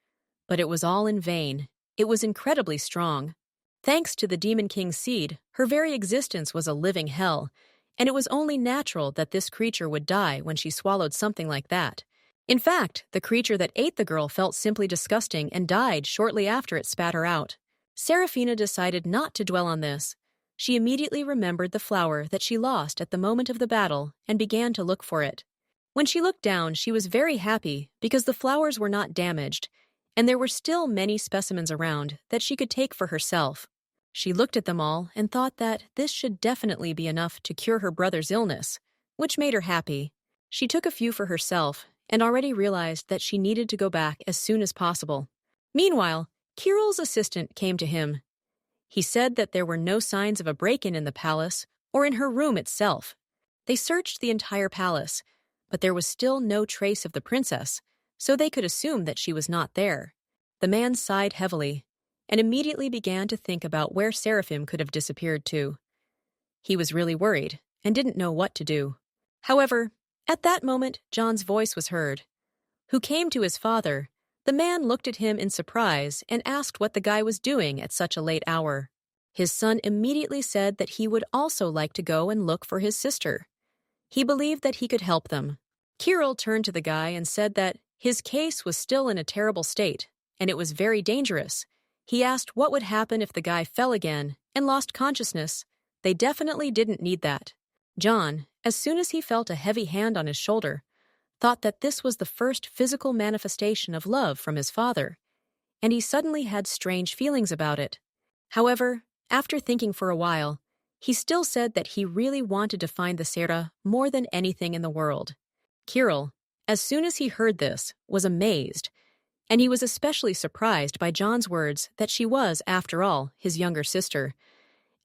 But it was all in vain. It was incredibly strong. Thanks to the Demon King's seed, her very existence was a living hell, and it was only natural that this creature would die when she swallowed something like that. In fact, the creature that ate the girl felt simply disgusting and died shortly after it spat her out. Seraphina decided not to dwell on this. She immediately remembered the flower that she lost at the moment of the battle and began to look for it. When she looked down, she was very happy because the flowers were not damaged, and there were still many specimens around that she could take for herself. She looked at them all and thought that this should definitely be enough to cure her brother's illness, which made her happy. She took a few for herself and already realized that she needed to go back as soon as possible. Meanwhile, Kiril's assistant came to him. He said that there were no signs of a break-in in the palace or in her room itself. They searched the entire palace, but there was still no trace of the princess, so they could assume that she was not there. The man sighed heavily and immediately began to think about where Seraphim could have disappeared to. He was really worried and didn't know what to do. However, at that moment, John's voice was heard. Who came to his father, the man looked at him in surprise and asked what the guy was doing at such a late hour. His son immediately said that he would also like to go and look for his sister. He believed that he could help them. Kirill turned to the guy and said that his case was still in a terrible state, and it was very dangerous. He asked what would happen if the guy fell again and lost consciousness. They definitely didn't need that. John, as soon as he felt a heavy hand on his shoulder, thought that this was the first physical manifestation of love from his father, and he suddenly had strange feelings about it. However, after thinking for a while, he still said that he really wanted to find the Sera more than anything in the world. Kirill, as soon as he heard this, was amazed, and he was especially surprised by John's words that she was, after all, his younger sister,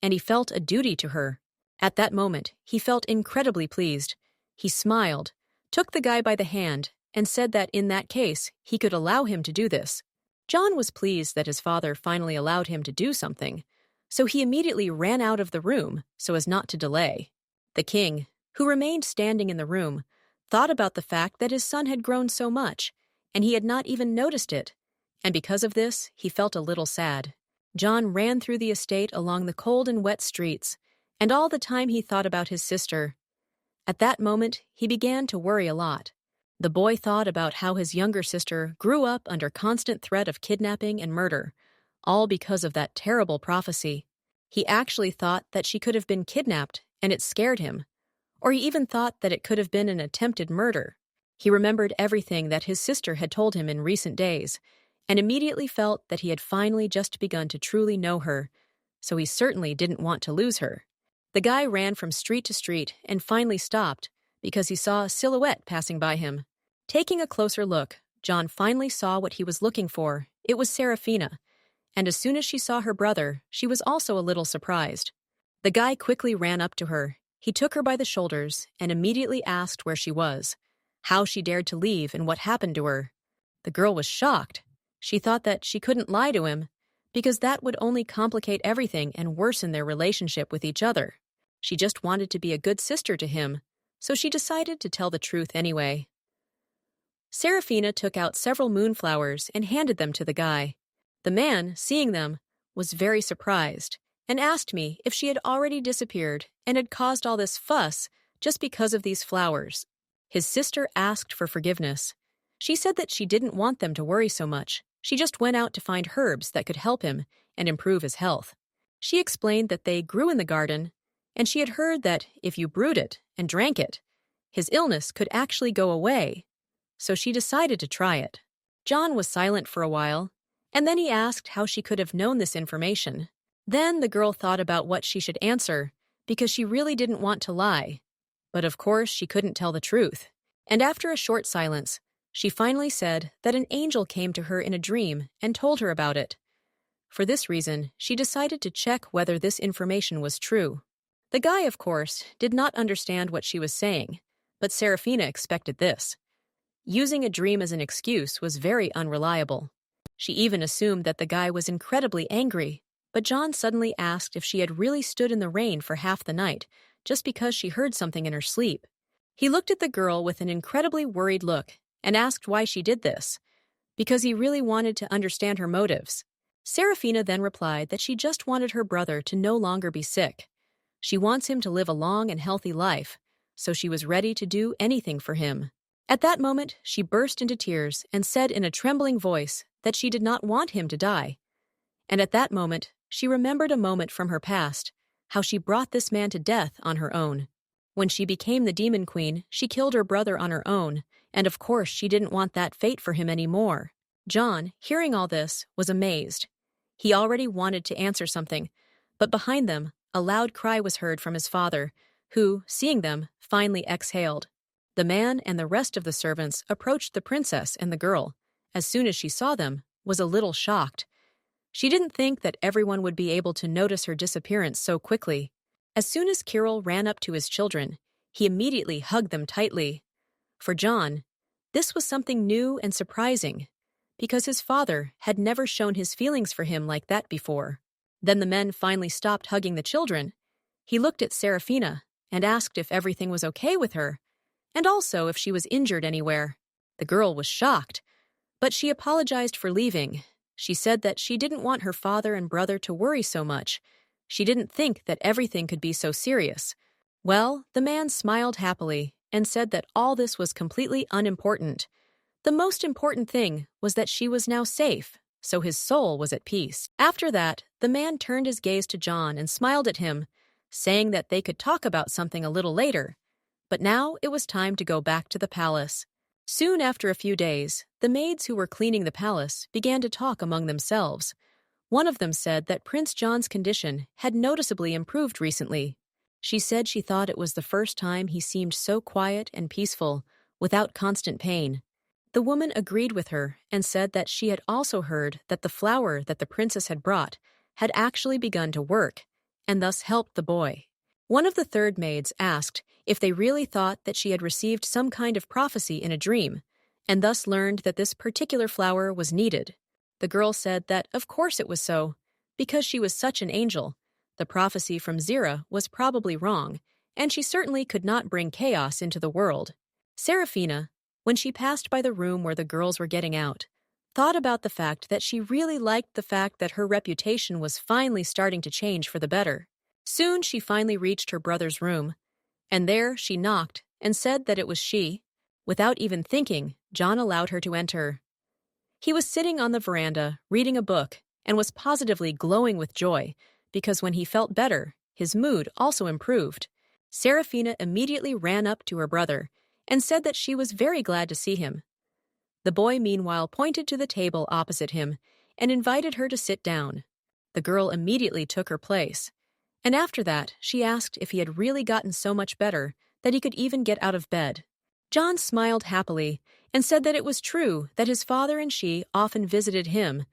and he felt a duty to her. At that moment, he felt incredibly pleased. He smiled, took the guy by the hand, and said that in that case, he could allow him to do this. John was pleased that his father finally allowed him to do something, so he immediately ran out of the room so as not to delay. The king, who remained standing in the room, thought about the fact that his son had grown so much, and he had not even noticed it, and because of this, he felt a little sad. John ran through the estate along the cold and wet streets, and all the time he thought about his sister. At that moment, he began to worry a lot. The boy thought about how his younger sister grew up under constant threat of kidnapping and murder, all because of that terrible prophecy. He actually thought that she could have been kidnapped, and it scared him. Or he even thought that it could have been an attempted murder. He remembered everything that his sister had told him in recent days, and immediately felt that he had finally just begun to truly know her, so he certainly didn't want to lose her. The guy ran from street to street and finally stopped because he saw a silhouette passing by him. Taking a closer look, John finally saw what he was looking for. It was Saraphina, and as soon as she saw her brother, she was also a little surprised. The guy quickly ran up to her. He took her by the shoulders and immediately asked where she was, how she dared to leave, and what happened to her. The girl was shocked. She thought that she couldn't lie to him, because that would only complicate everything and worsen their relationship with each other. She just wanted to be a good sister to him, so she decided to tell the truth anyway. Seraphina took out several moonflowers and handed them to the guy. The man, seeing them, was very surprised and asked me if she had already disappeared and had caused all this fuss just because of these flowers. His sister asked for forgiveness. She said that she didn't want them to worry so much. She just went out to find herbs that could help him and improve his health. She explained that they grew in the garden, and she had heard that if you brewed it and drank it, his illness could actually go away. So she decided to try it. John was silent for a while, and then he asked how she could have known this information. Then the girl thought about what she should answer, because she really didn't want to lie. But of course she couldn't tell the truth. And after a short silence, she finally said that an angel came to her in a dream and told her about it. For this reason, she decided to check whether this information was true. The guy, of course, did not understand what she was saying, but Seraphina expected this. Using a dream as an excuse was very unreliable. She even assumed that the guy was incredibly angry, but John suddenly asked if she had really stood in the rain for half the night just because she heard something in her sleep. He looked at the girl with an incredibly worried look and asked why she did this, because he really wanted to understand her motives. Seraphina then replied that she just wanted her brother to no longer be sick. She wants him to live a long and healthy life, so she was ready to do anything for him. At that moment, she burst into tears and said in a trembling voice that she did not want him to die. And at that moment, she remembered a moment from her past, how she brought this man to death on her own. When she became the Demon Queen, she killed her brother on her own, and of course she didn't want that fate for him anymore. John, hearing all this, was amazed. He already wanted to answer something, but behind them, a loud cry was heard from his father, who, seeing them, finally exhaled. The man and the rest of the servants approached the princess and the girl. As soon as she saw them, was a little shocked. She didn't think that everyone would be able to notice her disappearance so quickly. As soon as Kirill ran up to his children, he immediately hugged them tightly. For John, this was something new and surprising, because his father had never shown his feelings for him like that before. Then the men finally stopped hugging the children. He looked at Saraphina and asked if everything was okay with her, and also if she was injured anywhere. The girl was shocked, but she apologized for leaving. She said that she didn't want her father and brother to worry so much. She didn't think that everything could be so serious. Well, the man smiled happily and said that all this was completely unimportant. The most important thing was that she was now safe, so his soul was at peace. After that, the man turned his gaze to John and smiled at him, saying that they could talk about something a little later. But now it was time to go back to the palace. Soon after a few days, the maids who were cleaning the palace began to talk among themselves. One of them said that Prince John's condition had noticeably improved recently. She said she thought it was the first time he seemed so quiet and peaceful, without constant pain. The woman agreed with her and said that she had also heard that the flower that the princess had brought had actually begun to work, and thus helped the boy. One of the third maids asked if they really thought that she had received some kind of prophecy in a dream, and thus learned that this particular flower was needed. The girl said that of course it was so, because she was such an angel. The prophecy from Zira was probably wrong, and she certainly could not bring chaos into the world. Saraphina, when she passed by the room where the girls were getting out, thought about the fact that she really liked the fact that her reputation was finally starting to change for the better. Soon she finally reached her brother's room, and there she knocked and said that it was she. Without even thinking, John allowed her to enter. He was sitting on the veranda, reading a book, and was positively glowing with joy, because when he felt better, his mood also improved. Saraphina immediately ran up to her brother and said that she was very glad to see him. The boy meanwhile pointed to the table opposite him and invited her to sit down. The girl immediately took her place, and after that she asked if he had really gotten so much better that he could even get out of bed. John smiled happily and said that it was true that his father and she often visited him,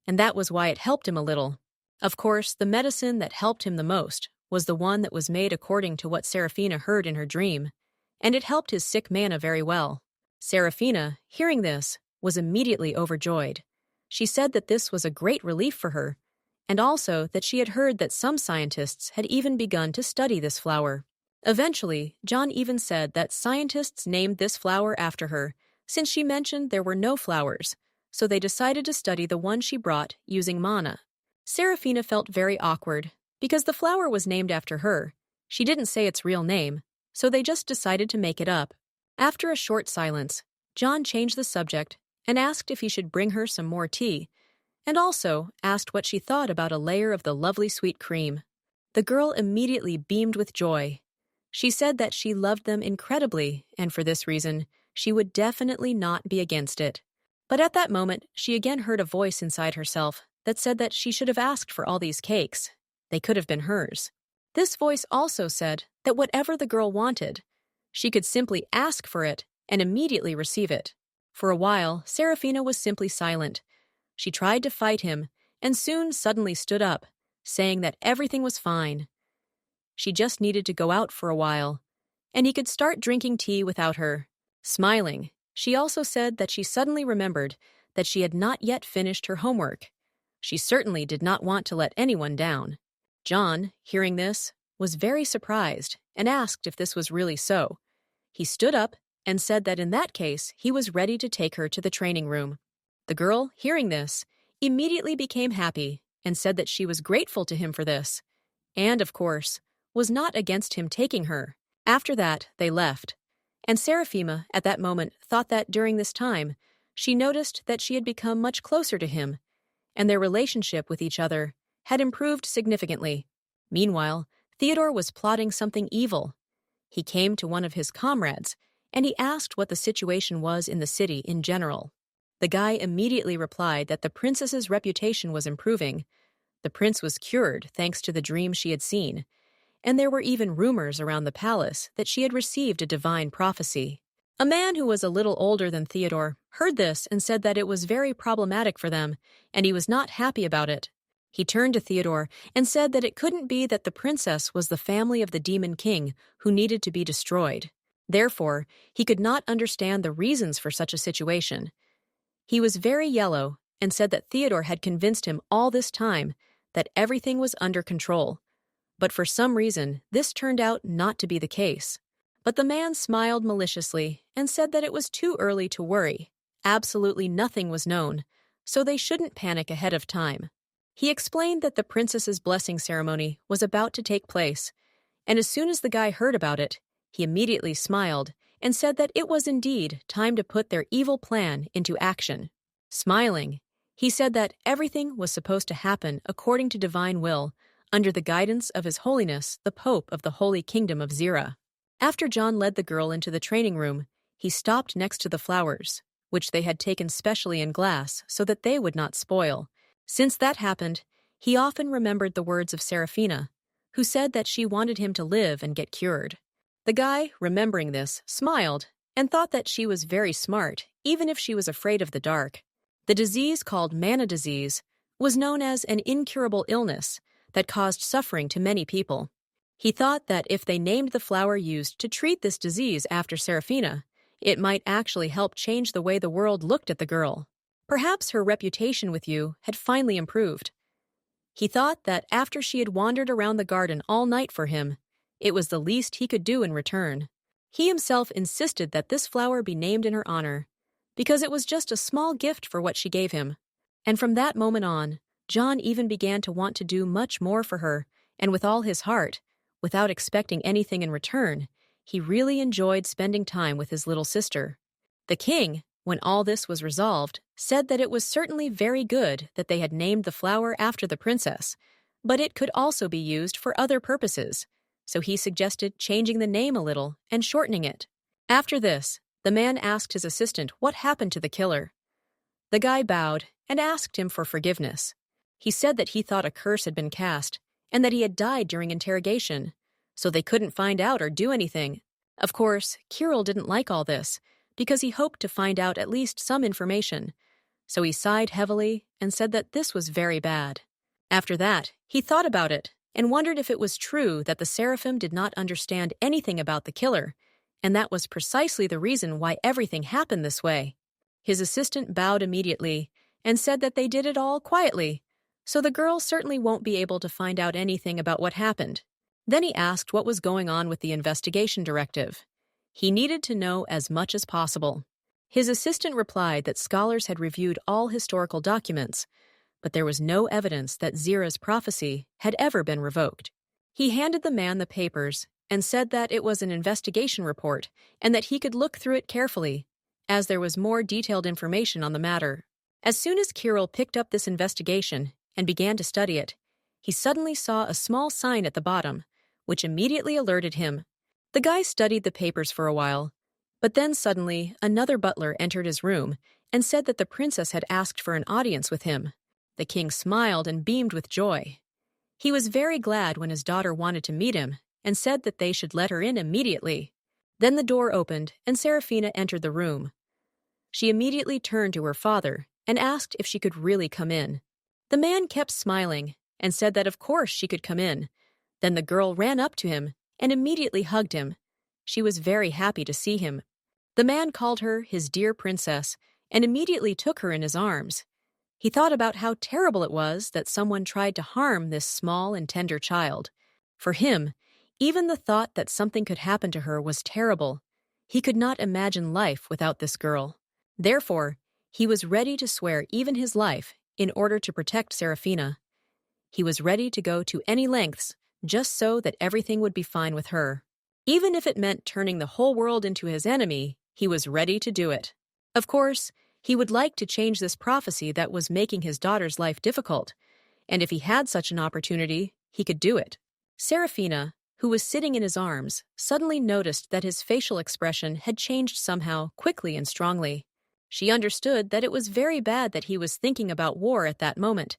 and that was why it helped him a little. Of course, the medicine that helped him the most was the one that was made according to what Saraphina heard in her dream, and it helped his sick mana very well. Saraphina, hearing this, was immediately overjoyed. She said that this was a great relief for her, and also that she had heard that some scientists had even begun to study this flower. Eventually, John even said that scientists named this flower after her, since she mentioned there were no flowers, so they decided to study the one she brought using mana. Saraphina felt very awkward, because the flower was named after her. She didn't say its real name, so they just decided to make it up. After a short silence, John changed the subject and asked if he should bring her some more tea, and also asked what she thought about a layer of the lovely sweet cream. The girl immediately beamed with joy. She said that she loved them incredibly, and for this reason, she would definitely not be against it. But at that moment, she again heard a voice inside herself that said that she should have asked for all these cakes. They could have been hers. This voice also said that whatever the girl wanted, she could simply ask for it and immediately receive it. For a while, Saraphina was simply silent. She tried to fight him and soon suddenly stood up, saying that everything was fine. She just needed to go out for a while, and he could start drinking tea without her. Smiling, she also said that she suddenly remembered that she had not yet finished her homework. She certainly did not want to let anyone down. John, hearing this, was very surprised and asked if this was really so. He stood up and said that in that case he was ready to take her to the training room. The girl, hearing this, immediately became happy and said that she was grateful to him for this, and, of course, was not against him taking her. After that, they left, and Seraphima at that moment thought that during this time she noticed that she had become much closer to him, and their relationship with each other had improved significantly. Meanwhile, Theodore was plotting something evil. He came to one of his comrades, and he asked what the situation was in the city in general. The guy immediately replied that the princess's reputation was improving. The prince was cured thanks to the dream she had seen, and there were even rumors around the palace that she had received a divine prophecy. A man who was a little older than Theodore heard this and said that it was very problematic for them, and he was not happy about it. He turned to Theodore and said that it couldn't be that the princess was the family of the demon king who needed to be destroyed. Therefore, he could not understand the reasons for such a situation. He was very yellow and said that Theodore had convinced him all this time that everything was under control. But for some reason, this turned out not to be the case. But the man smiled maliciously and said that it was too early to worry. Absolutely nothing was known, so they shouldn't panic ahead of time. He explained that the princess's blessing ceremony was about to take place, and as soon as the guy heard about it, he immediately smiled and said that it was indeed time to put their evil plan into action. Smiling, he said that everything was supposed to happen according to divine will, under the guidance of His Holiness, the Pope of the Holy Kingdom of Zira. After John led the girl into the training room, he stopped next to the flowers, which they had taken specially in glass so that they would not spoil. Since that happened, he often remembered the words of Saraphina, who said that she wanted him to live and get cured. The guy, remembering this, smiled and thought that she was very smart, even if she was afraid of the dark. The disease called Manhwa disease was known as an incurable illness that caused suffering to many people. He thought that if they named the flower used to treat this disease after Saraphina, it might actually help change the way the world looked at the girl. Perhaps her reputation with you had finally improved. He thought that after she had wandered around the garden all night for him, it was the least he could do in return. He himself insisted that this flower be named in her honor, because it was just a small gift for what she gave him. And from that moment on, John even began to want to do much more for her, and with all his heart, without expecting anything in return. He really enjoyed spending time with his little sister. The king, when all this was resolved, said that it was certainly very good that they had named the flower after the princess, but it could also be used for other purposes, so he suggested changing the name a little and shortening it. After this, the man asked his assistant what happened to the killer. The guy bowed and asked him for forgiveness. He said that he thought a curse had been cast and that he had died during interrogation, so they couldn't find out or do anything. Of course, Kirill didn't like all this, because he hoped to find out at least some information, so he sighed heavily and said that this was very bad. After that, he thought about it and wondered if it was true that the seraphim did not understand anything about the killer, and that was precisely the reason why everything happened this way. His assistant bowed immediately and said that they did it all quietly, so the girl certainly won't be able to find out anything about what happened. Then he asked what was going on with the investigation directive. He needed to know as much as possible. His assistant replied that scholars had reviewed all historical documents, but there was no evidence that Zira's prophecy had ever been revoked. He handed the man the papers and said that it was an investigation report and that he could look through it carefully, as there was more detailed information on the matter. As soon as Kirill picked up this investigation and began to study it, he suddenly saw a small sign at the bottom, which immediately alerted him. The guy studied the papers for a while, but then suddenly another butler entered his room and said that the princess had asked for an audience with him. The king smiled and beamed with joy. He was very glad when his daughter wanted to meet him and said that they should let her in immediately. Then the door opened and Saraphina entered the room. She immediately turned to her father and asked if she could really come in. The man kept smiling and said that of course she could come in. Then the girl ran up to him and immediately hugged him. She was very happy to see him. The man called her his dear princess and immediately took her in his arms. He thought about how terrible it was that someone tried to harm this small and tender child. For him, even the thought that something could happen to her was terrible. He could not imagine life without this girl. Therefore, he was ready to swear even his life in order to protect Saraphina. He was ready to go to any lengths just so that everything would be fine with her. Even if it meant turning the whole world into his enemy, he was ready to do it. Of course, he would like to change this prophecy that was making his daughter's life difficult, and if he had such an opportunity, he could do it. Saraphina, who was sitting in his arms, suddenly noticed that his facial expression had changed somehow quickly and strongly. She understood that it was very bad that he was thinking about war at that moment,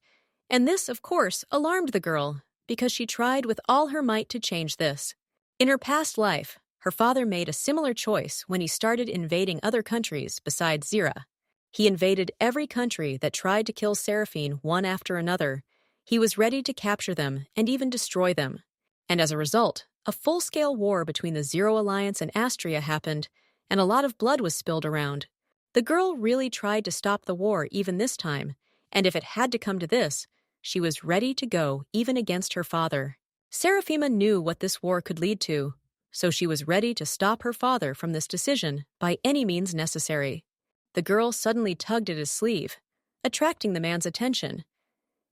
and this, of course, alarmed the girl, because she tried with all her might to change this. In her past life, her father made a similar choice when he started invading other countries besides Zira. He invaded every country that tried to kill Seraphine one after another, He was ready to capture them and even destroy them. And as a result, a full-scale war between the Zero Alliance and Astria happened, and a lot of blood was spilled around. The girl really tried to stop the war even this time, and if it had to come to this, she was ready to go even against her father. Seraphina knew what this war could lead to, so she was ready to stop her father from this decision by any means necessary. The girl suddenly tugged at his sleeve, attracting the man's attention.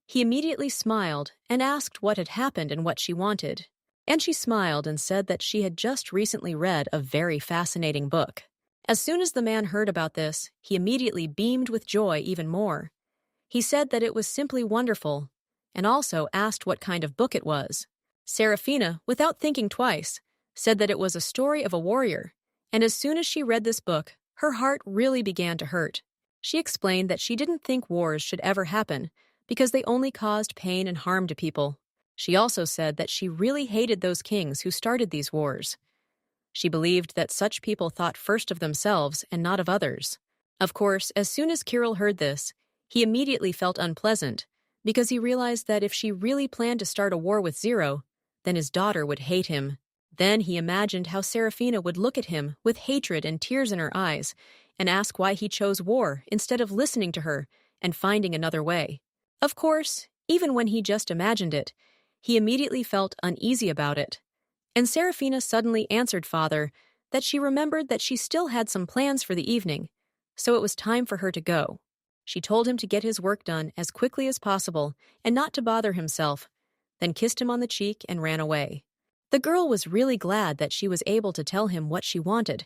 He immediately smiled and asked what had happened and what she wanted. And she smiled and said that she had just recently read a very fascinating book. As soon as the man heard about this, he immediately beamed with joy even more. He said that it was simply wonderful, and also asked what kind of book it was. Seraphina, without thinking twice, said that it was a story of a warrior, and as soon as she read this book, her heart really began to hurt. She explained that she didn't think wars should ever happen because they only caused pain and harm to people. She also said that she really hated those kings who started these wars. She believed that such people thought first of themselves and not of others. Of course, as soon as Kirill heard this, he immediately felt unpleasant because he realized that if she really planned to start a war with Zero, then his daughter would hate him. Then he imagined how Seraphina would look at him with hatred and tears in her eyes and ask why he chose war instead of listening to her and finding another way. Of course, even when he just imagined it, he immediately felt uneasy about it. And Seraphina suddenly answered Father that she remembered that she still had some plans for the evening, so it was time for her to go. She told him to get his work done as quickly as possible and not to bother himself, then kissed him on the cheek and ran away. The girl was really glad that she was able to tell him what she wanted,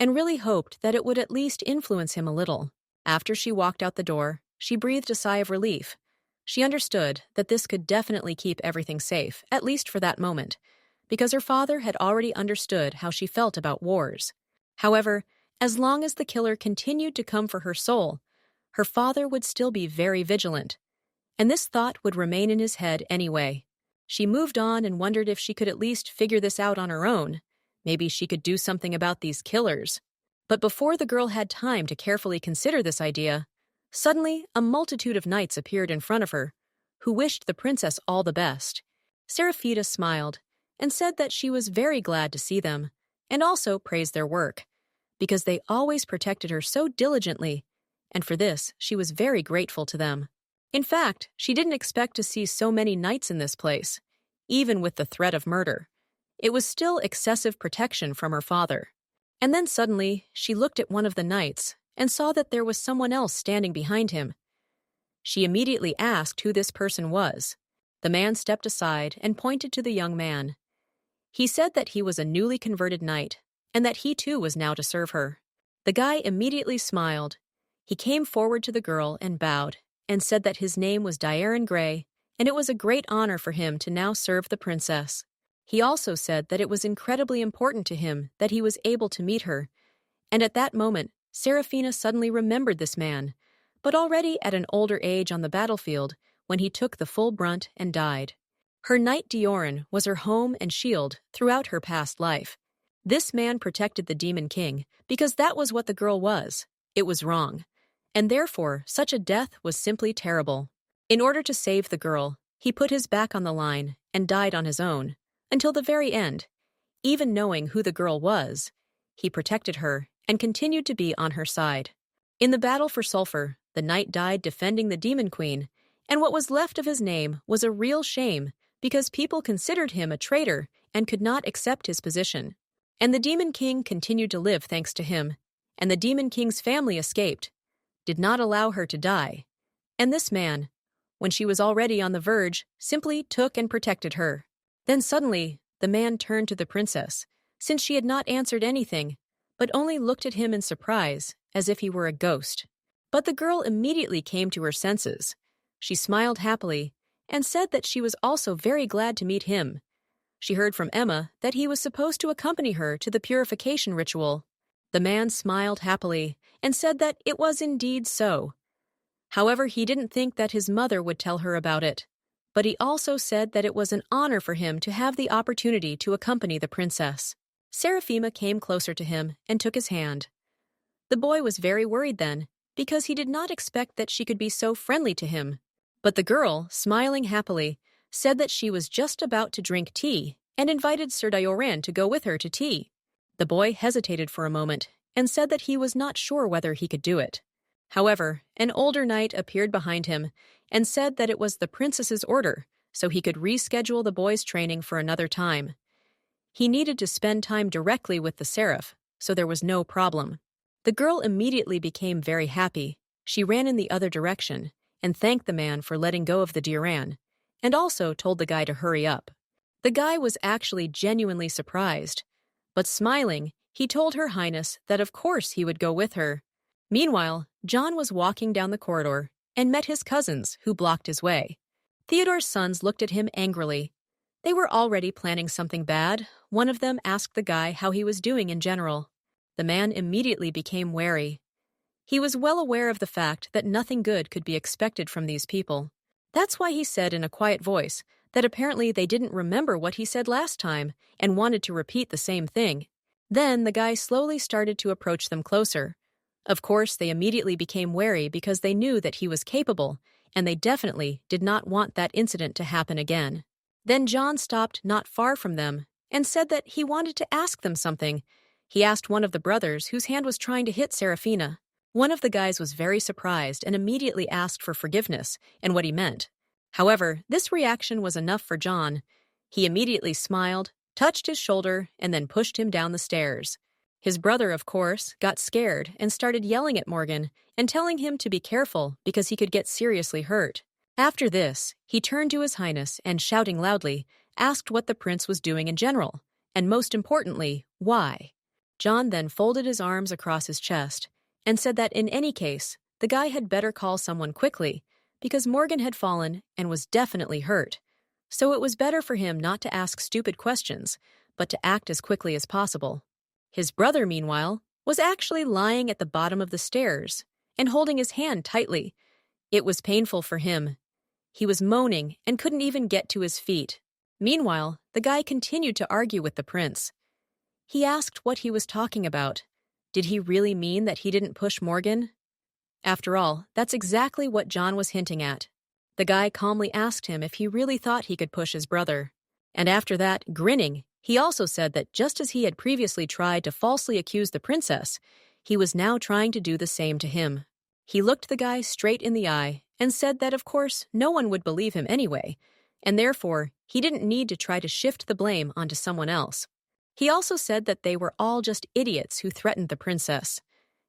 and really hoped that it would at least influence him a little. After she walked out the door, she breathed a sigh of relief. She understood that this could definitely keep everything safe, at least for that moment, because her father had already understood how she felt about wars. However, as long as the killer continued to come for her soul, her father would still be very vigilant, and this thought would remain in his head anyway. She moved on and wondered if she could at least figure this out on her own. Maybe she could do something about these killers. But before the girl had time to carefully consider this idea, suddenly a multitude of knights appeared in front of her, who wished the princess all the best. Seraphina smiled and said that she was very glad to see them, and also praised their work, because they always protected her so diligently, and for this she was very grateful to them. In fact, she didn't expect to see so many knights in this place, even with the threat of murder. It was still excessive protection from her father. And then suddenly, she looked at one of the knights and saw that there was someone else standing behind him. She immediately asked who this person was. The man stepped aside and pointed to the young man. He said that he was a newly converted knight, and that he too was now to serve her. The guy immediately smiled. He came forward to the girl and bowed, and said that his name was Diorin Gray, and it was a great honor for him to now serve the princess. He also said that it was incredibly important to him that he was able to meet her, and at that moment, Seraphina suddenly remembered this man, but already at an older age on the battlefield when he took the full brunt and died. Her knight Diorin was her home and shield throughout her past life. This man protected the Demon King because that was what the girl was. It was wrong, and therefore such a death was simply terrible. In order to save the girl, he put his back on the line and died on his own, until the very end. Even knowing who the girl was, he protected her and continued to be on her side. In the battle for Sulphur, the knight died defending the Demon Queen, and what was left of his name was a real shame because people considered him a traitor and could not accept his position. And the Demon King continued to live thanks to him, and the Demon King's family escaped, did not allow her to die. And this man, when she was already on the verge, simply took and protected her. Then suddenly, the man turned to the princess, since she had not answered anything, but only looked at him in surprise, as if he were a ghost. But the girl immediately came to her senses. She smiled happily, and said that she was also very glad to meet him. She heard from Emma that he was supposed to accompany her to the purification ritual. The man smiled happily, and said that it was indeed so. However, he didn't think that his mother would tell her about it. But he also said that it was an honor for him to have the opportunity to accompany the princess. Seraphina came closer to him and took his hand. The boy was very worried then, because he did not expect that she could be so friendly to him. But the girl, smiling happily, said that she was just about to drink tea and invited Sir Diorin to go with her to tea. The boy hesitated for a moment and said that he was not sure whether he could do it. However, an older knight appeared behind him and said that it was the princess's order, so he could reschedule the boy's training for another time. He needed to spend time directly with the seraph, so there was no problem. The girl immediately became very happy. She ran in the other direction and thanked the man for letting go of the Diorin, and also told the guy to hurry up. The guy was actually genuinely surprised, but smiling, he told Her Highness that of course he would go with her. Meanwhile, John was walking down the corridor and met his cousins, who blocked his way. Theodore's sons looked at him angrily. They were already planning something bad. One of them asked the guy how he was doing in general. The man immediately became wary. He was well aware of the fact that nothing good could be expected from these people. That's why he said in a quiet voice that apparently they didn't remember what he said last time and wanted to repeat the same thing. Then the guy slowly started to approach them closer. Of course, they immediately became wary because they knew that he was capable, and they definitely did not want that incident to happen again. Then John stopped not far from them and said that he wanted to ask them something. He asked one of the brothers whose hand was trying to hit Saraphina. One of the guys was very surprised and immediately asked for forgiveness and what he meant. However, this reaction was enough for John. He immediately smiled, touched his shoulder, and then pushed him down the stairs. His brother, of course, got scared and started yelling at Morgan and telling him to be careful because he could get seriously hurt. After this, he turned to His Highness and, shouting loudly, asked what the prince was doing in general, and most importantly, why. John then folded his arms across his chest and said that in any case, the guy had better call someone quickly because Morgan had fallen and was definitely hurt. So it was better for him not to ask stupid questions, but to act as quickly as possible. His brother, meanwhile, was actually lying at the bottom of the stairs and holding his hand tightly. It was painful for him. He was moaning and couldn't even get to his feet. Meanwhile, the guy continued to argue with the prince. He asked what he was talking about. Did he really mean that he didn't push Morgan? After all, that's exactly what John was hinting at. The guy calmly asked him if he really thought he could push his brother. And after that, grinning, he also said that just as he had previously tried to falsely accuse the princess, he was now trying to do the same to him. He looked the guy straight in the eye and said that, of course, no one would believe him anyway, and therefore he didn't need to try to shift the blame onto someone else. He also said that they were all just idiots who threatened the princess,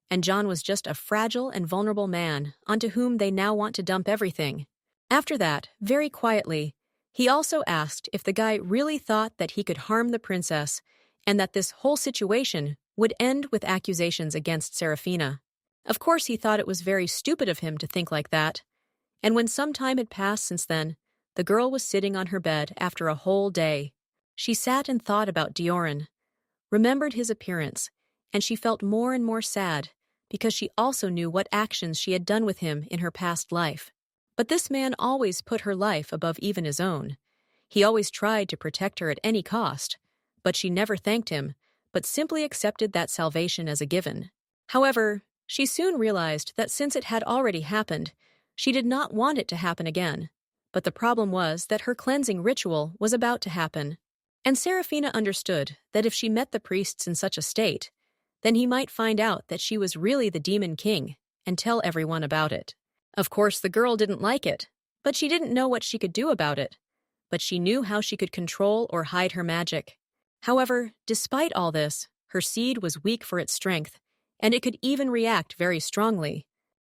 and John was just a fragile and vulnerable man onto whom they now want to dump everything. After that, very quietly, he also asked if the guy really thought that he could harm the princess and that this whole situation would end with accusations against Saraphina. Of course, he thought it was very stupid of him to think like that. And when some time had passed since then, the girl was sitting on her bed after a whole day. She sat and thought about Diorin, remembered his appearance, and she felt more and more sad because she also knew what actions she had done with him in her past life. But this man always put her life above even his own. He always tried to protect her at any cost, but she never thanked him, but simply accepted that salvation as a given. However, she soon realized that since it had already happened, she did not want it to happen again. But the problem was that her cleansing ritual was about to happen, and Saraphina understood that if she met the priests in such a state, then he might find out that she was really the demon king and tell everyone about it. Of course, the girl didn't like it, but she didn't know what she could do about it. But she knew how she could control or hide her magic. However, despite all this, her seed was weak for its strength, and it could even react very strongly.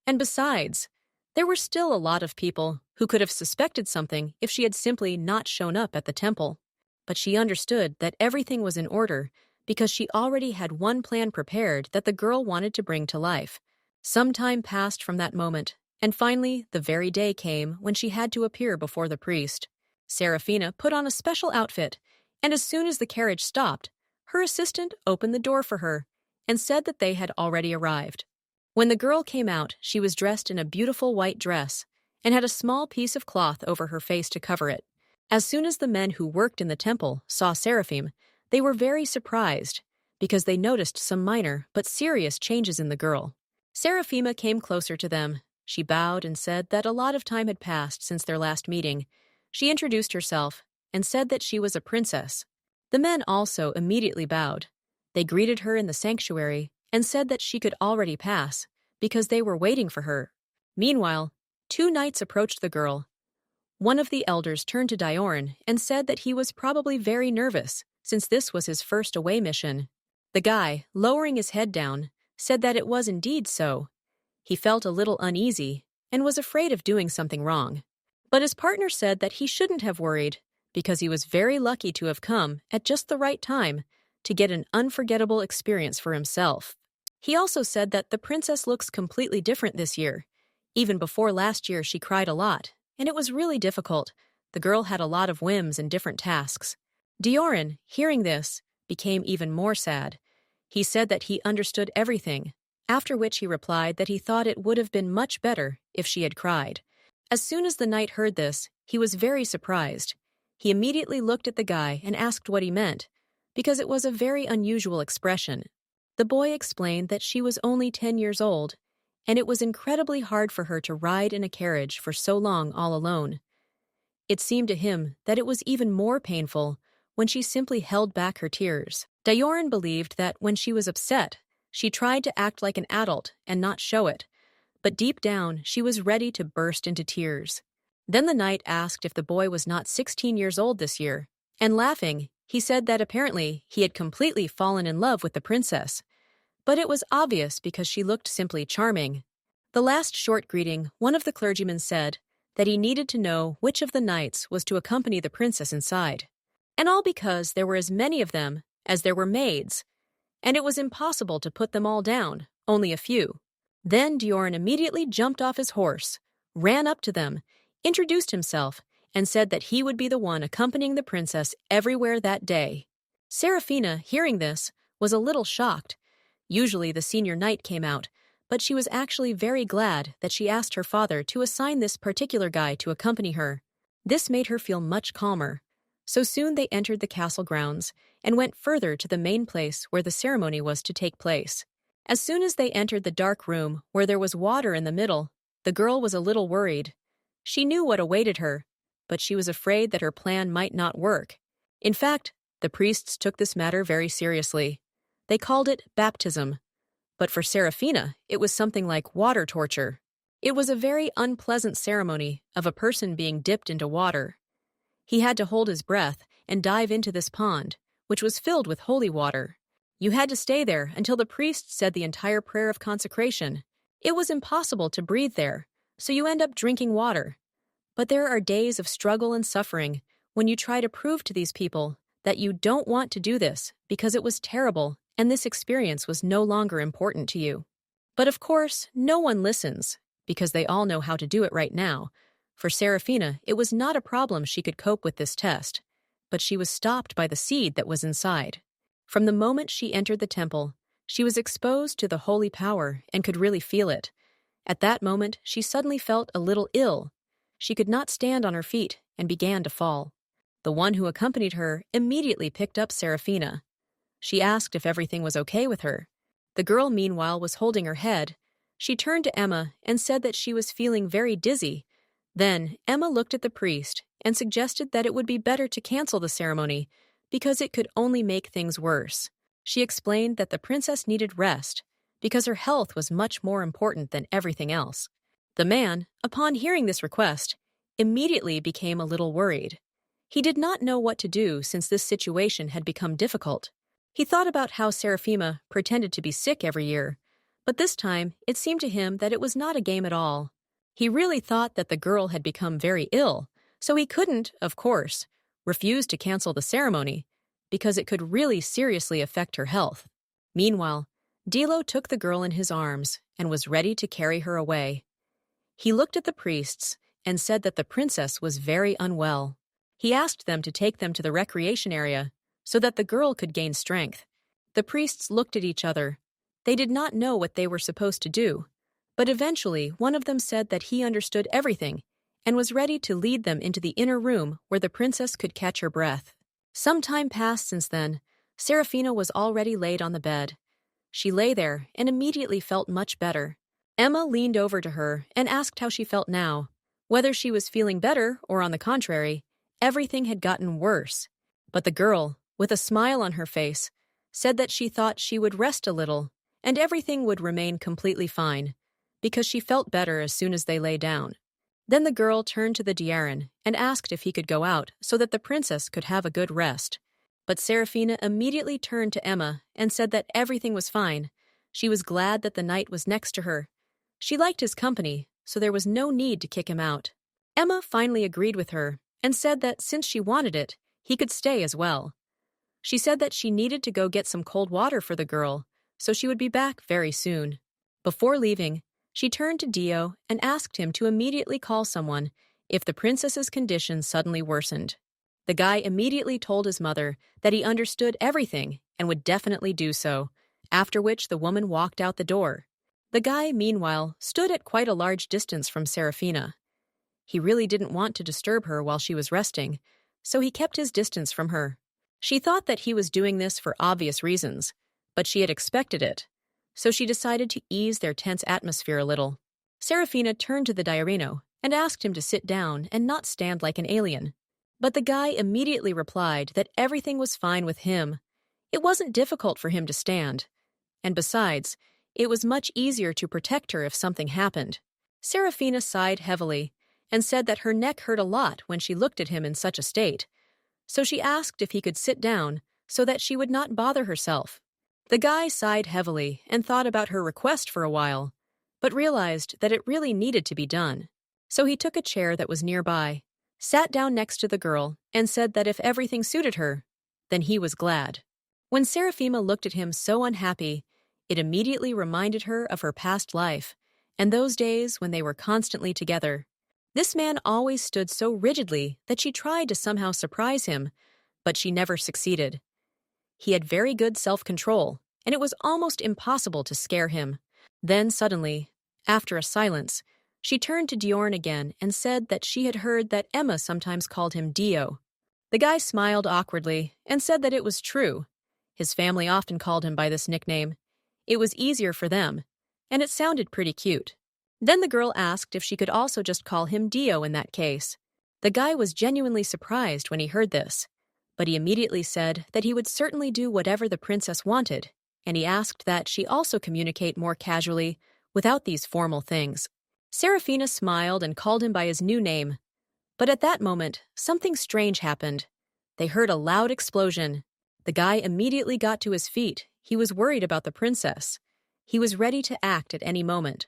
And besides, there were still a lot of people who could have suspected something if she had simply not shown up at the temple. But she understood that everything was in order because she already had one plan prepared that the girl wanted to bring to life. Some time passed from that moment, and finally, the very day came when she had to appear before the priest. Saraphina put on a special outfit, and as soon as the carriage stopped, her assistant opened the door for her and said that they had already arrived. When the girl came out, she was dressed in a beautiful white dress and had a small piece of cloth over her face to cover it. As soon as the men who worked in the temple saw Seraphim, they were very surprised because they noticed some minor but serious changes in the girl. Seraphima came closer to them. She bowed and said that a lot of time had passed since their last meeting. She introduced herself and said that she was a princess. The men also immediately bowed. They greeted her in the sanctuary and said that she could already pass because they were waiting for her. Meanwhile, two knights approached the girl. One of the elders turned to Diorin and said that he was probably very nervous since this was his first away mission. The guy, lowering his head down, said that it was indeed so. He felt a little uneasy and was afraid of doing something wrong. But his partner said that he shouldn't have worried because he was very lucky to have come at just the right time to get an unforgettable experience for himself. He also said that the princess looks completely different this year. Even before last year, she cried a lot, and it was really difficult. The girl had a lot of whims and different tasks. Diorin, hearing this, became even more sad. He said that he understood everything, after which he replied that he thought it would have been much better if she had cried. As soon as the knight heard this, he was very surprised. He immediately looked at the guy and asked what he meant, because it was a very unusual expression. The boy explained that she was only 10 years old, and it was incredibly hard for her to ride in a carriage for so long all alone. It seemed to him that it was even more painful when she simply held back her tears. Diorin believed that when she was upset, she tried to act like an adult and not show it, but deep down she was ready to burst into tears. Then the knight asked if the boy was not 16 years old this year, and laughing, he said that apparently he had completely fallen in love with the princess. But it was obvious because she looked simply charming. The last short greeting, one of the clergymen said that he needed to know which of the knights was to accompany the princess inside. And all because there were as many of them as there were maids, and it was impossible to put them all down, only a few. Then Diorin immediately jumped off his horse, ran up to them, introduced himself, and said that he would be the one accompanying the princess everywhere that day. Saraphina, hearing this, was a little shocked. Usually the senior knight came out, but she was actually very glad that she asked her father to assign this particular guy to accompany her. This made her feel much calmer. So soon they entered the castle grounds and went further to the main place where the ceremony was to take place. As soon as they entered the dark room where there was water in the middle, the girl was a little worried. She knew what awaited her, but she was afraid that her plan might not work. In fact, the priests took this matter very seriously. They called it baptism. But for Saraphina, it was something like water torture. It was a very unpleasant ceremony of a person being dipped into water. He had to hold his breath and dive into this pond, which was filled with holy water. You had to stay there until the priest said the entire prayer of consecration. It was impossible to breathe there, so you end up drinking water. But there are days of struggle and suffering when you try to prove to these people that you don't want to do this because it was terrible and this experience was no longer important to you. But of course, no one listens, because they all know how to do it right now. For Saraphina, it was not a problem she could cope with this test, but she was stopped by the seed that was inside. From the moment she entered the temple, she was exposed to the holy power and could really feel it. At that moment, she suddenly felt a little ill. She could not stand on her feet and began to fall. The one who accompanied her immediately picked up Saraphina. She asked if everything was okay with her. The girl, meanwhile, was holding her head. She turned to Emma and said that she was feeling very dizzy. Then Emma looked at the priest and suggested that it would be better to cancel the ceremony because it could only make things worse. She explained that the princess needed rest because her health was much more important than everything else. The man, upon hearing this request, immediately became a little worried. He did not know what to do since this situation had become difficult. He thought about how Saraphina pretended to be sick every year, but this time it seemed to him that it was not a game at all. He really thought that the girl had become very ill, so he couldn't, of course, refuse to cancel the ceremony, because it could really seriously affect her health. Meanwhile, Dilo took the girl in his arms and was ready to carry her away. He looked at the priests and said that the princess was very unwell. He asked them to take them to the recreation area so that the girl could gain strength. The priests looked at each other. They did not know what they were supposed to do, but eventually one of them said that he understood everything and was ready to lead them into the inner room where the princess could catch her breath. Some time passed since then. Saraphina was already laid on the bed. She lay there and immediately felt much better. Emma leaned over to her and asked how she felt now. Whether she was feeling better or, on the contrary, everything had gotten worse. But the girl, with a smile on her face, said that she thought she would rest a little and everything would remain completely fine, because she felt better as soon as they lay down. Then the girl turned to the Diorin and asked if he could go out so that the princess could have a good rest. But Saraphina immediately turned to Emma and said that everything was fine. She was glad that the knight was next to her. She liked his company, so there was no need to kick him out. Emma finally agreed with her and said that since she wanted it, he could stay as well. She said that she needed to go get some cold water for the girl, so she would be back very soon. Before leaving, she turned to Dio and asked him to immediately call someone if the princess's condition suddenly worsened. The guy immediately told his mother that he understood everything and would definitely do so, after which the woman walked out the door. The guy, meanwhile, stood at quite a large distance from Saraphina. He really didn't want to disturb her while she was resting, so he kept his distance from her. She thought that he was doing this for obvious reasons, but she had expected it, so she decided to ease their tense atmosphere a little. Saraphina turned to the Diorino and asked him to sit down and not stand like an alien. But the guy immediately replied that everything was fine with him. It wasn't difficult for him to stand, and besides, it was much easier to protect her if something happened. Saraphina sighed heavily and said that her neck hurt a lot when she looked at him in such a state, so she asked if he could sit down so that she would not bother herself. The guy sighed heavily and thought about her request for a while, but realized that it really needed to be done. So he took a chair that was nearby, sat down next to the girl, and said that if everything suited her, then he was glad. When Seraphima looked at him so unhappy, it immediately reminded her of her past life and those days when they were constantly together. This man always stood so rigidly that she tried to somehow surprise him, but she never succeeded. He had very good self-control, and it was almost impossible to scare him. Then suddenly, after a silence, she turned to Diorin again and said that she had heard that Emma sometimes called him Dio. The guy smiled awkwardly and said that it was true. His family often called him by this nickname. It was easier for them, and it sounded pretty cute. Then the girl asked if she could also just call him Dio in that case. The guy was genuinely surprised when he heard this, but he immediately said that he would certainly do whatever the princess wanted, and he asked that she also communicate more casually without these formal things. Seraphina smiled and called him by his new name, but at that moment, something strange happened. They heard a loud explosion. The guy immediately got to his feet. He was worried about the princess. He was ready to act at any moment.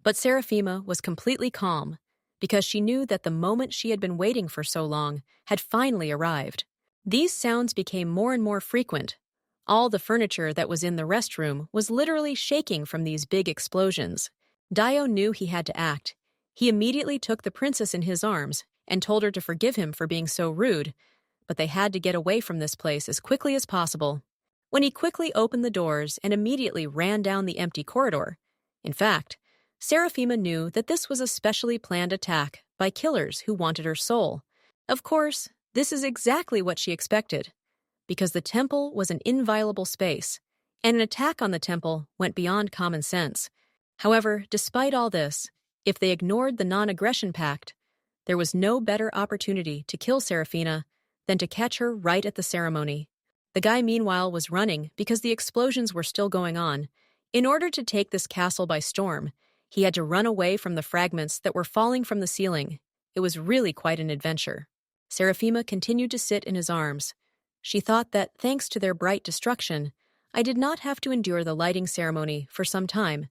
But Seraphina was completely calm, because she knew that the moment she had been waiting for so long had finally arrived. These sounds became more and more frequent. All the furniture that was in the restroom was literally shaking from these big explosions. Dio knew he had to act. He immediately took the princess in his arms and told her to forgive him for being so rude, but they had to get away from this place as quickly as possible. When he quickly opened the doors and immediately ran down the empty corridor, in fact, Seraphima knew that this was a specially planned attack by killers who wanted her soul. Of course, this is exactly what she expected, because the temple was an inviolable space, and an attack on the temple went beyond common sense. However, despite all this, if they ignored the non-aggression pact, there was no better opportunity to kill Seraphina than to catch her right at the ceremony. The guy, meanwhile, was running because the explosions were still going on. In order to take this castle by storm, he had to run away from the fragments that were falling from the ceiling. It was really quite an adventure. Seraphima continued to sit in his arms. She thought that, thanks to their bright destruction, I did not have to endure the lighting ceremony for some time,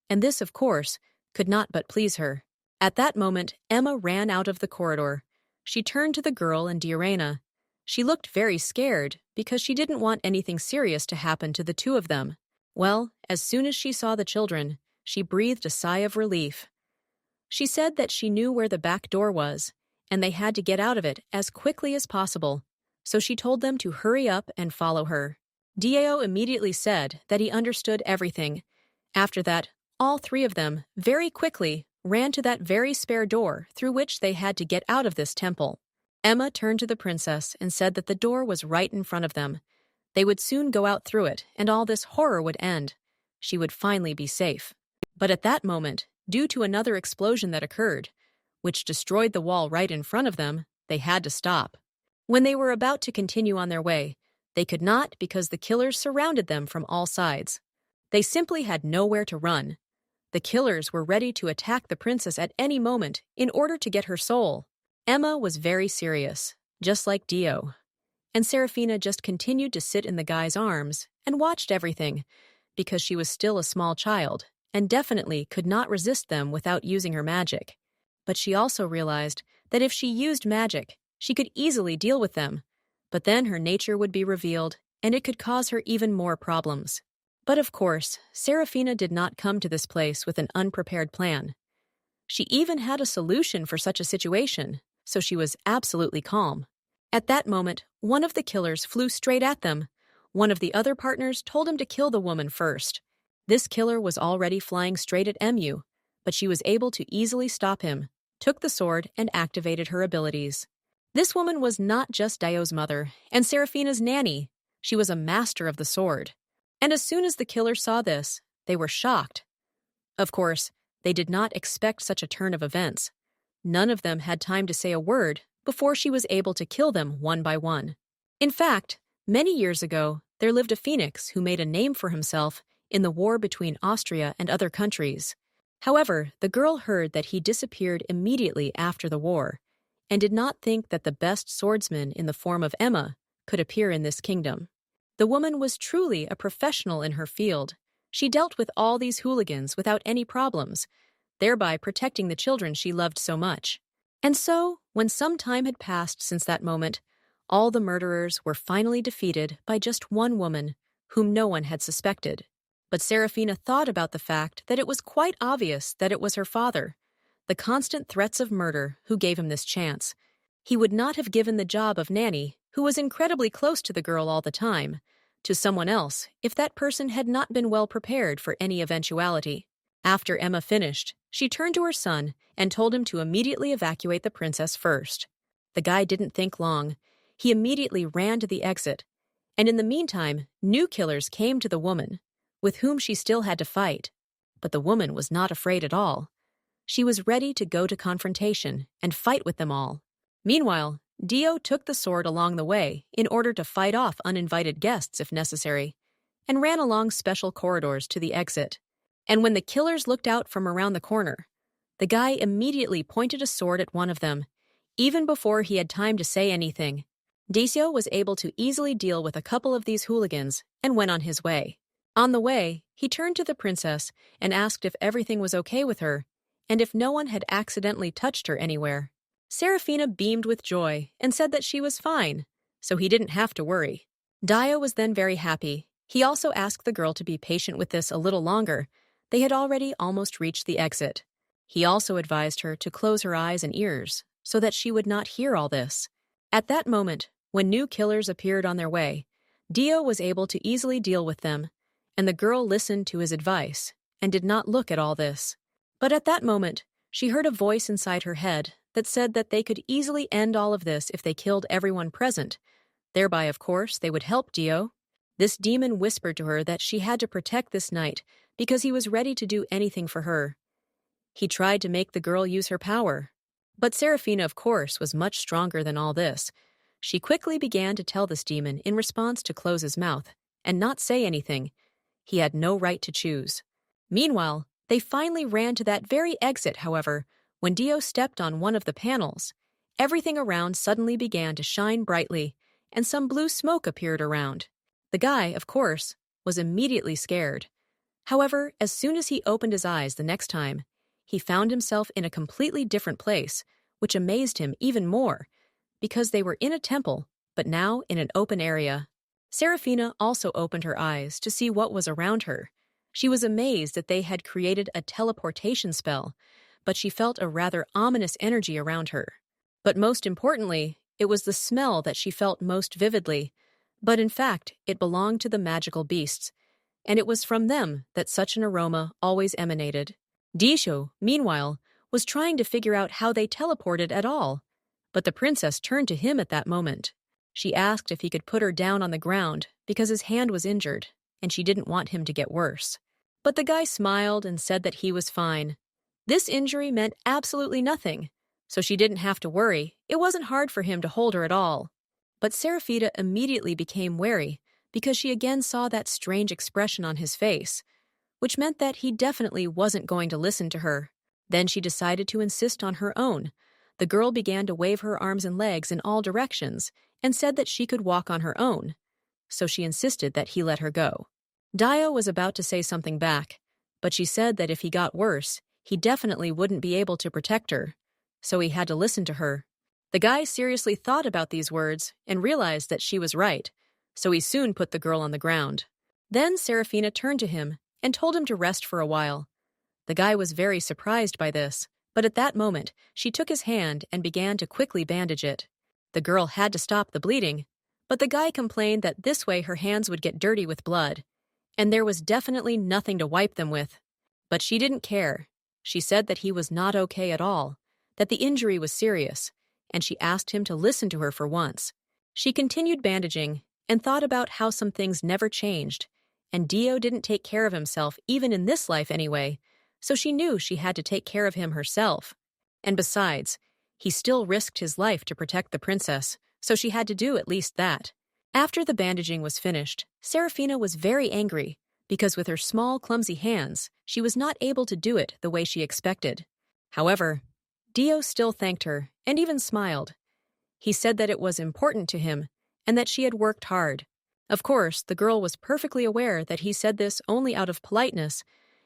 and this, of course, could not but please her. At that moment, Emma ran out of the corridor. She turned to the girl and Diorina. She looked very scared because she didn't want anything serious to happen to the two of them. Well, as soon as she saw the children, she breathed a sigh of relief. She said that she knew where the back door was, and they had to get out of it as quickly as possible, so she told them to hurry up and follow her. Dio immediately said that he understood everything. After that, all three of them, very quickly, ran to that very spare door through which they had to get out of this temple. Emma turned to the princess and said that the door was right in front of them. They would soon go out through it, and all this horror would end. She would finally be safe. But at that moment, due to another explosion that occurred, which destroyed the wall right in front of them, they had to stop. When they were about to continue on their way, they could not because the killers surrounded them from all sides. They simply had nowhere to run. The killers were ready to attack the princess at any moment in order to get her soul. Emma was very serious, just like Dio. And Seraphina just continued to sit in the guy's arms and watched everything, because she was still a small child and definitely could not resist them without using her magic. But she also realized that if she used magic, she could easily deal with them. But then her nature would be revealed, and it could cause her even more problems. But of course, Seraphina did not come to this place with an unprepared plan. She even had a solution for such a situation, so she was absolutely calm. At that moment, one of the killers flew straight at them. One of the other partners told him to kill the woman first. This killer was already flying straight at Mu, but she was able to easily stop him, took the sword, and activated her abilities. This woman was not just Dio's mother and Seraphina's nanny. She was a master of the sword. And as soon as the killer saw this, they were shocked. Of course, they did not expect such a turn of events. None of them had time to say a word before she was able to kill them one by one. In fact, many years ago, there lived a phoenix who made a name for himself in the war between Austria and other countries. However, the girl heard that he disappeared immediately after the war, and did not think that the best swordsman in the form of Emma could appear in this kingdom. The woman was truly a professional in her field. She dealt with all these hooligans without any problems, thereby protecting the children she loved so much. And so, when some time had passed since that moment, all the murderers were finally defeated by just one woman, whom no one had suspected. But Seraphina thought about the fact that it was quite obvious that it was her father, the constant threats of murder, who gave him this chance. He would not have given the job of nanny, who was incredibly close to the girl all the time, to someone else if that person had not been well prepared for any eventuality. After Emma finished, she turned to her son and told him to immediately evacuate the princess first. The guy didn't think long. He immediately ran to the exit. And in the meantime, new killers came to the woman, with whom she still had to fight. But the woman was not afraid at all. She was ready to go to confrontation and fight with them all. Meanwhile, Dio took the sword along the way in order to fight off uninvited guests if necessary, and ran along special corridors to the exit. And when the killers looked out from around the corner, the guy immediately pointed a sword at one of them, even before he had time to say anything. Dio was able to easily deal with a couple of these hooligans and went on his way. On the way, he turned to the princess and asked if everything was okay with her, and if no one had accidentally touched her anywhere. Seraphina beamed with joy and said that she was fine, so he didn't have to worry. Dio was then very happy. He also asked the girl to be patient with this a little longer. They had already almost reached the exit. He also advised her to close her eyes and ears so that she would not hear all this. At that moment, when new killers appeared on their way, Dio was able to easily deal with them, and the girl listened to his advice and did not look at all this. But at that moment, she heard a voice inside her head that said that they could easily end all of this if they killed everyone present. Thereby, of course, they would help Dio. This demon whispered to her that she had to protect this knight because he was ready to do anything for her. He tried to make the girl use her power. But Seraphina, of course, was much stronger than all this. She quickly began to tell this demon in response to close his mouth and not say anything. He had no right to choose. Meanwhile, they finally ran to that very exit, however, when Dio stepped on one of the panels. Everything around suddenly began to shine brightly, and some blue smoke appeared around. The guy, of course, was immediately scared. However, as soon as he opened his eyes the next time, he found himself in a completely different place, which amazed him even more, because they were in a temple, but now in an open area. Seraphina also opened her eyes to see what was around her. She was amazed that they had created a teleportation spell, but she felt a rather ominous energy around her. But most importantly, it was the smell that she felt most vividly, but in fact, it belonged to the magical beasts, and it was from them that such an aroma always emanated. Disho, meanwhile, was trying to figure out how they teleported at all, but the princess turned to him at that moment. She asked if he could put her down on the ground because his hand was injured, and she didn't want him to get worse. But the guy smiled and said that he was fine. This injury meant absolutely nothing, so she didn't have to worry. It wasn't hard for him to hold her at all. But Seraphina immediately became wary because she again saw that strange expression on his face, which meant that he definitely wasn't going to listen to her. Then she decided to insist on her own. The girl began to wave her arms and legs in all directions and said that she could walk on her own, so she insisted that he let her go. Dio was about to say something back, but she said that if he got worse, he definitely wouldn't be able to protect her, so he had to listen to her. The guy seriously thought about these words and realized that she was right, so he soon put the girl on the ground. Then Seraphina turned to him and told him to rest for a while. The guy was very surprised by this, but at that moment, she took his hand and began to quickly bandage it. The girl had to stop the bleeding, but the guy complained that this way her hands would get dirty with blood, and there was definitely nothing to wipe them with. But she didn't care. She said that he was not okay at all, that the injury was serious, and she asked him to listen to her for once. She continued bandaging and thought about how some things never changed, and Dio didn't take care of himself even in this life anyway, so she knew she had to take care of him herself. And besides, he still risked his life to protect the princess, so she had to do at least that. After the bandaging was finished, Seraphina was very angry because with her small, clumsy hands, she was not able to do it the way she expected. However, Dio still thanked her and even smiled. He said that it was important to him and that she had worked hard. Of course, the girl was perfectly aware that he said this only out of politeness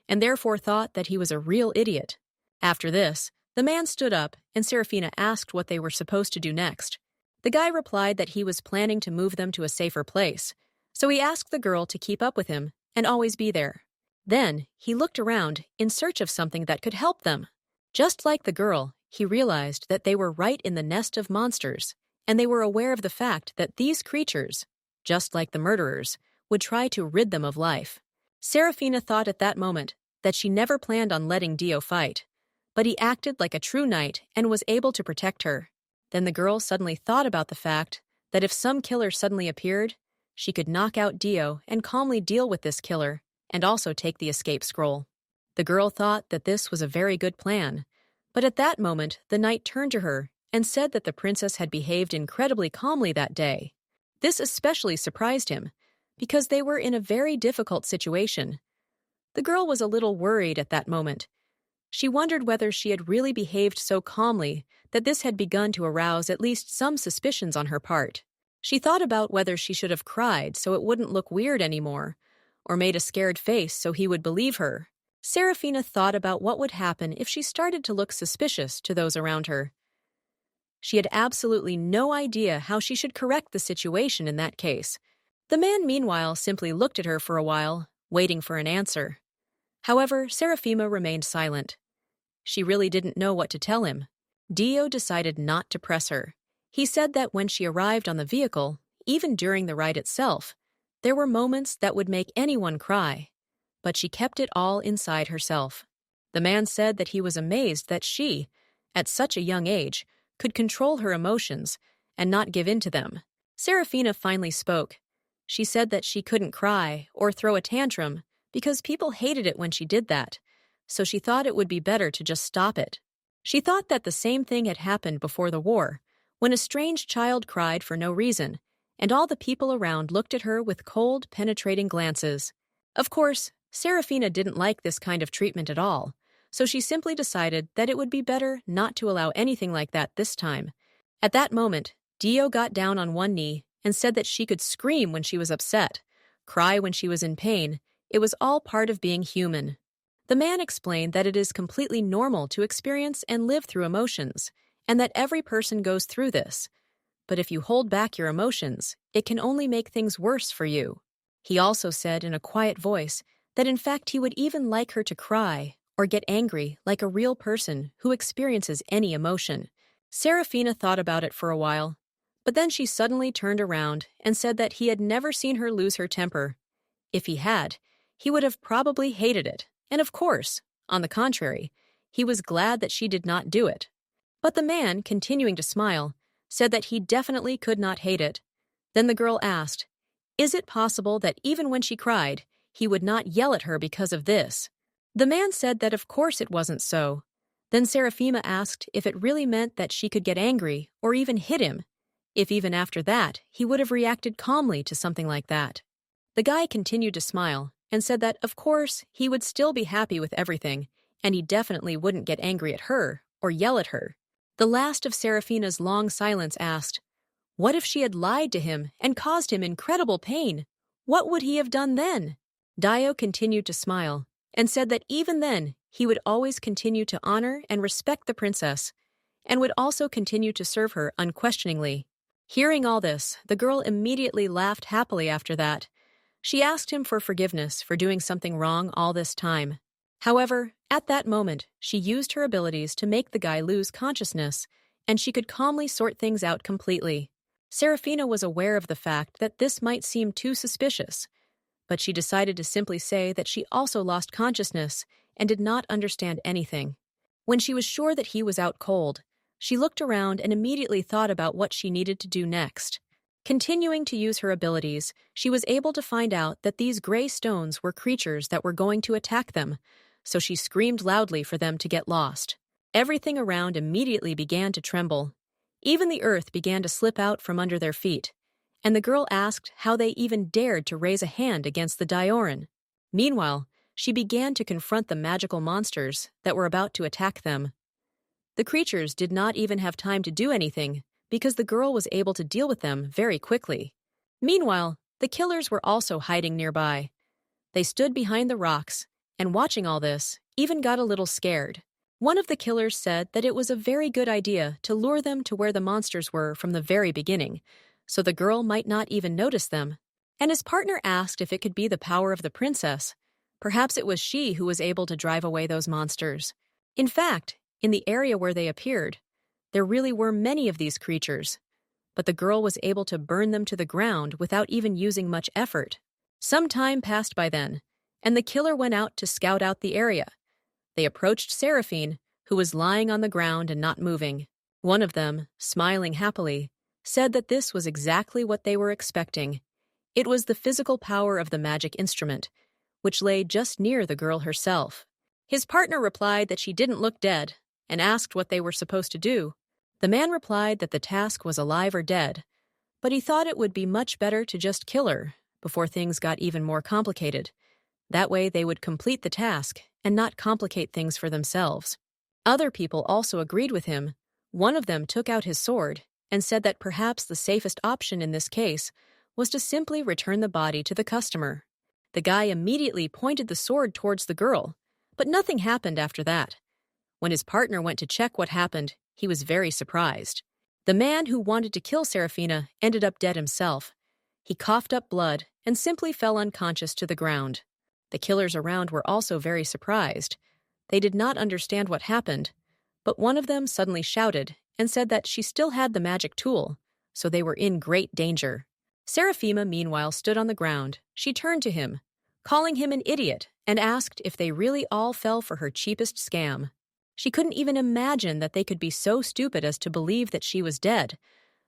and therefore thought that he was a real idiot. After this, the man stood up and Seraphina asked what they were supposed to do next. The guy replied that he was planning to move them to a safer place, so he asked the girl to keep up with him and always be there. Then, he looked around in search of something that could help them. Just like the girl, he realized that they were right in the nest of monsters, and they were aware of the fact that these creatures, just like the murderers, would try to rid them of life. Seraphina thought at that moment that she never planned on letting Dio fight, but he acted like a true knight and was able to protect her. Then the girl suddenly thought about the fact that if some killer suddenly appeared, she could knock out Dio and calmly deal with this killer and also take the escape scroll. The girl thought that this was a very good plan, but at that moment the knight turned to her and said that the princess had behaved incredibly calmly that day. This especially surprised him, because they were in a very difficult situation. The girl was a little worried at that moment. She wondered whether she had really behaved so calmly that this had begun to arouse at least some suspicions on her part. She thought about whether she should have cried so it wouldn't look weird anymore, or made a scared face so he would believe her. Seraphina thought about what would happen if she started to look suspicious to those around her. She had absolutely no idea how she should correct the situation in that case. The man, meanwhile, simply looked at her for a while, waiting for an answer. However, Seraphina remained silent. She really didn't know what to tell him. Dio decided not to press her. He said that when she arrived on the vehicle, even during the ride itself, there were moments that would make anyone cry, but she kept it all inside herself. The man said that he was amazed that she, at such a young age, could control her emotions and not give in to them. Seraphina finally spoke. She said that she couldn't cry or throw a tantrum because people hated it when she did that, so she thought it would be better to just stop it. She thought that the same thing had happened before the war, when a strange child cried for no reason, and all the people around looked at her with cold, penetrating glances. Of course, Seraphina didn't like this kind of treatment at all, so she simply decided that it would be better not to allow anything like that this time. At that moment, Dio got down on one knee and said that she could scream when she was upset, cry when she was in pain. It was all part of being human. The man explained that it is completely normal to experience and live through emotions, and that every person goes through this. But if you hold back your emotions, it can only make things worse for you. He also said in a quiet voice that in fact he would even like her to cry or get angry like a real person who experiences any emotion. Seraphina thought about it for a while, but then she suddenly turned around and said that he had never seen her lose her temper. If he had, he would have probably hated it, and of course, on the contrary, he was glad that she did not do it. But the man, continuing to smile, said that he definitely could not hate it. Then the girl asked, "Is it possible that even when she cried, he would not yell at her because of this. The man said that of course it wasn't so. Then Seraphina asked if it really meant that she could get angry or even hit him, if even after that he would have reacted calmly to something like that. The guy continued to smile and said that of course he would still be happy with everything, and he definitely wouldn't get angry at her or yell at her. The last of Seraphina's long silence asked, what if she had lied to him and caused him incredible pain? What would he have done then? Dio continued to smile and said that even then he would always continue to honor and respect the princess and would also continue to serve her unquestioningly. Hearing all this, the girl immediately laughed happily after that. She asked him for forgiveness for doing something wrong all this time. However, at that moment, she used her abilities to make the guy lose consciousness, and she could calmly sort things out completely. Seraphina was aware of the fact that this might seem too suspicious, but she decided to simply say that she also lost consciousness and did not understand anything. When she was sure that he was out cold, she looked around and immediately thought about what she needed to do next. Continuing to use her abilities, she was able to find out that these gray stones were creatures that were going to attack them, so she screamed loudly for them to get lost. Everything around immediately began to tremble. Even the earth began to slip out from under their feet, and the girl asked how they even dared to raise a hand against the Diorin. Meanwhile, she began to confront the magical monsters that were about to attack them. The creatures did not even have time to do anything because the girl was able to deal with them very quickly. Meanwhile, the killers were also hiding nearby. They stood behind the rocks, and watching all this, even got a little scared. One of the killers said that it was a very good idea to lure them to where the monsters were from the very beginning, so the girl might not even notice them. And his partner asked if it could be the power of the princess. Perhaps it was she who was able to drive away those monsters. In fact, in the area where they appeared, there really were many of these creatures, but the girl was able to burn them to the ground without even using much effort. Some time passed by then, and the killer went out to scout out the area. They approached Seraphine, who was lying on the ground and not moving. One of them, smiling happily, said that this was exactly what they were expecting. It was the physical power of the magic instrument, which lay just near the girl herself. His partner replied that she didn't look dead, and asked what they were supposed to do. The man replied that the task was alive or dead, but he thought it would be much better to just kill her before things got even more complicated. That way they would complete the task and not complicate things for themselves. Other people also agreed with him. One of them took out his sword and said that perhaps the safest option in this case was to simply return the body to the customer. The guy immediately pointed the sword towards the girl, but nothing happened after that. When his partner went to check what happened, he was very surprised. The man who wanted to kill Seraphina ended up dead himself. He coughed up blood and simply fell unconscious to the ground. The killers around were also very surprised. They did not understand what happened, but one of them suddenly shouted and said that she still had the magic tool, so they were in great danger. Seraphina, meanwhile, stood on the ground. She turned to him, calling him an idiot, and asked if they really all fell for her cheapest scam. She couldn't even imagine that they could be so stupid as to believe that she was dead,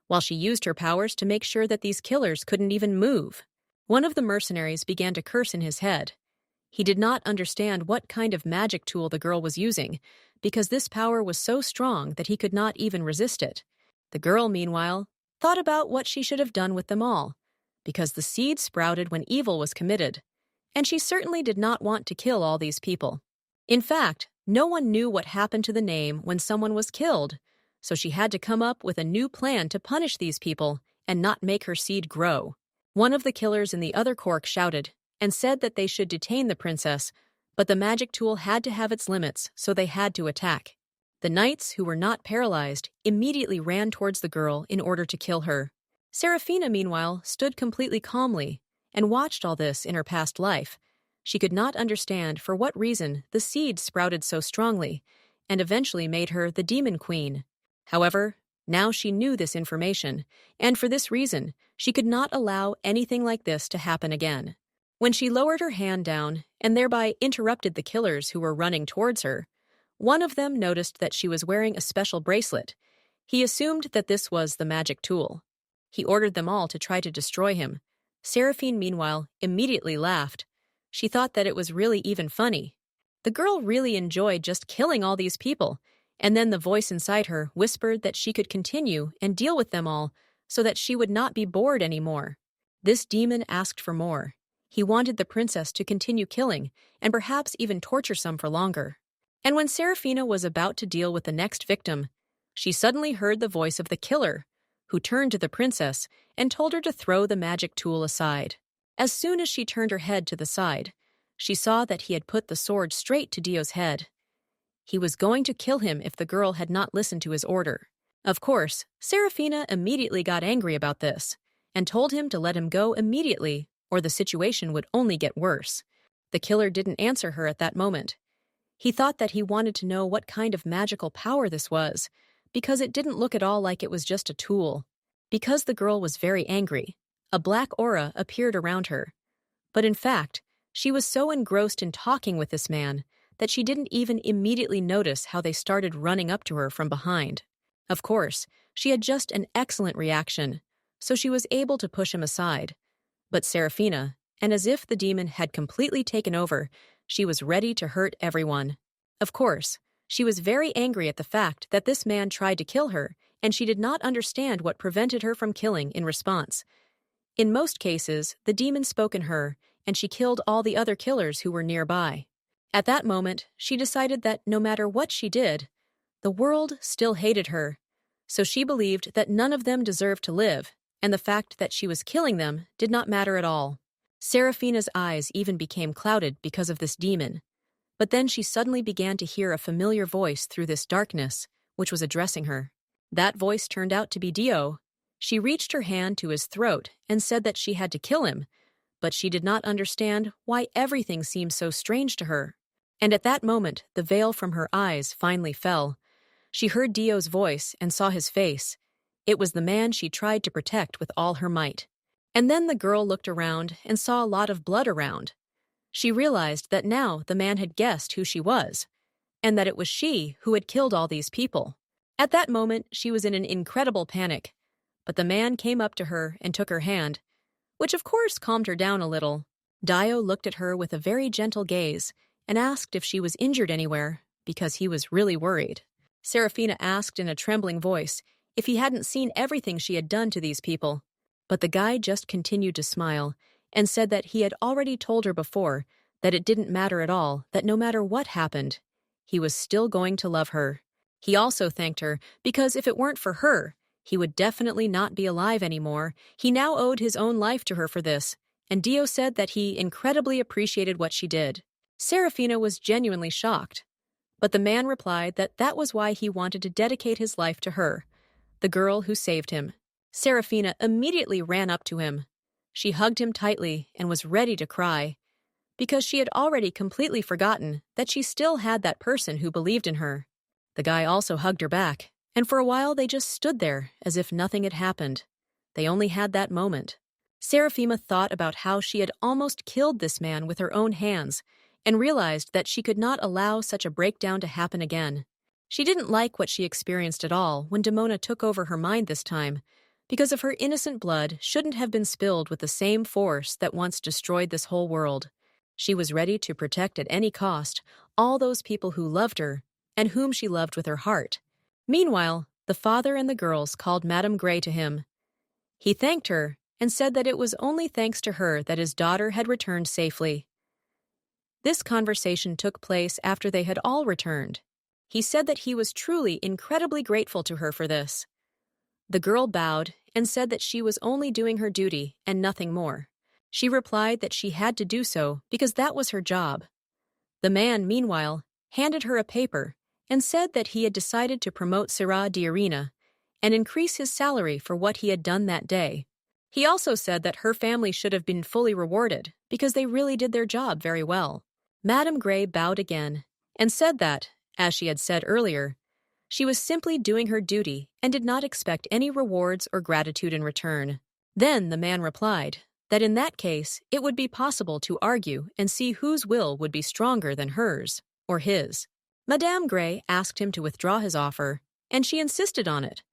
while she used her powers to make sure that these killers couldn't even move. One of the mercenaries began to curse in his head. He did not understand what kind of magic tool the girl was using, because this power was so strong that he could not even resist it. The girl, meanwhile, thought about what she should have done with them all, because the seed sprouted when evil was committed, and she certainly did not want to kill all these people. In fact, no one knew what happened to the name when someone was killed, so she had to come up with a new plan to punish these people and not make her seed grow. One of the killers in the other cork shouted and said that they should detain the princess, but the magic tool had to have its limits, so they had to attack. The knights, who were not paralyzed, immediately ran towards the girl in order to kill her. Seraphina, meanwhile, stood completely calmly and watched all this in her past life. She could not understand for what reason the seed sprouted so strongly and eventually made her the demon queen. However, now she knew this information, and for this reason, she could not allow anything like this to happen again. When she lowered her hand down and thereby interrupted the killers who were running towards her, one of them noticed that she was wearing a special bracelet. He assumed that this was the magic tool. He ordered them all to try to destroy him. Seraphine, meanwhile, immediately laughed. She thought that it was really even funny. The girl really enjoyed just killing all these people, and then the voice inside her whispered that she could continue and deal with them all so that she would not be bored anymore. This demon asked for more. He wanted the princess to continue killing and perhaps even torture some for longer. And when Seraphina was about to deal with the next victim, she suddenly heard the voice of the killer, who turned to the princess and told her to throw the magic tool aside. As soon as she turned her head to the side, she saw that he had put the sword straight to Dio's head. He was going to kill him if the girl had not listened to his order. Of course, Seraphina immediately got angry about this and told him to let him go immediately, or the situation would only get worse. The killer didn't answer her at that moment. He thought that he wanted to know what kind of magical power this was, because it didn't look at all like it was just a tool. Because the girl was very angry, a black aura appeared around her. But in fact, she was so engrossed in talking with this man that she didn't even immediately notice how they started running up to her from behind. Of course, she had just an excellent reaction, so she was able to push him aside. But Seraphina, and as if the demon had completely taken over, she was ready to hurt everyone. Of course, she was very angry at the fact that this man tried to kill her, and she did not understand what prevented her from killing in response. In most cases, the demon spoke in her, and she killed all the other killers who were nearby. At that moment, she decided that no matter what she did, the world still hated her, so she believed that none of them deserved to live, and the fact that she was killing them did not matter at all. Seraphina's eyes even became clouded because of this demon. But then she suddenly began to hear a familiar voice through this darkness, which was addressing her. That voice turned out to be Dio. She reached her hand to his throat and said that she had to kill him, but she did not understand why everything seemed so strange to her. And at that moment, the veil from her eyes finally fell. She heard Dio's voice and saw his face. It was the man she tried to protect with all her might. And then the girl looked around and saw a lot of blood around. She realized that now the man had guessed who she was, and that it was she who had killed all these people. At that moment, she was in an incredible panic, but the man came up to her and took her hand, which of course calmed her down a little. Dio looked at her with a very gentle gaze and asked if she was injured anywhere, because he was really worried. Seraphina asked in a trembling voice if he hadn't seen everything she had done to these people, but the guy just continued to smile and said that he had already told her before that it didn't matter at all, that no matter what happened, he was still going to love her. He also thanked her because if it weren't for her, he would definitely not be alive anymore. He now owed his own life to her for this, and Dio said that he incredibly appreciated what she did. Seraphina was genuinely shocked, but the man replied that that was why he wanted to dedicate his life to her, the girl who saved him. Seraphina immediately ran up to him. She hugged him tightly and was ready to cry, because she had already completely forgotten that she still had that person who believed in her. The guy also hugged her back, and for a while they just stood there as if nothing had happened. They only had that moment. Seraphina thought about how she had almost killed this man with her own hands and realized that she could not allow such a breakdown to happen again. She didn't like what she experienced at all when Demona took over her mind this time, because of her innocent blood shouldn't have been spilled with the same force that once destroyed this whole world. She was ready to protect at any cost all those people who loved her and whom she loved with her heart. Meanwhile, the father and the girls called Madame Grey to him. He thanked her and said that it was only thanks to her that his daughter had returned safely. This conversation took place after they had all returned. He said that he was truly incredibly grateful to her for this. The girl bowed and said that she was only doing her duty and nothing more. She replied that she had to do so because that was her job. The man, meanwhile, handed her a paper and said that he had decided to promote Sira Diorina and increase his salary for what he had done that day. He also said that her family should have been fully rewarded because they really did their job very well. Madame Grey bowed again and said that, as she had said earlier, she was simply doing her duty and did not expect any rewards or gratitude in return. Then the man replied that in that case it would be possible to argue and see whose will would be stronger than hers or his. Madame Grey asked him to withdraw his offer, and she insisted on it.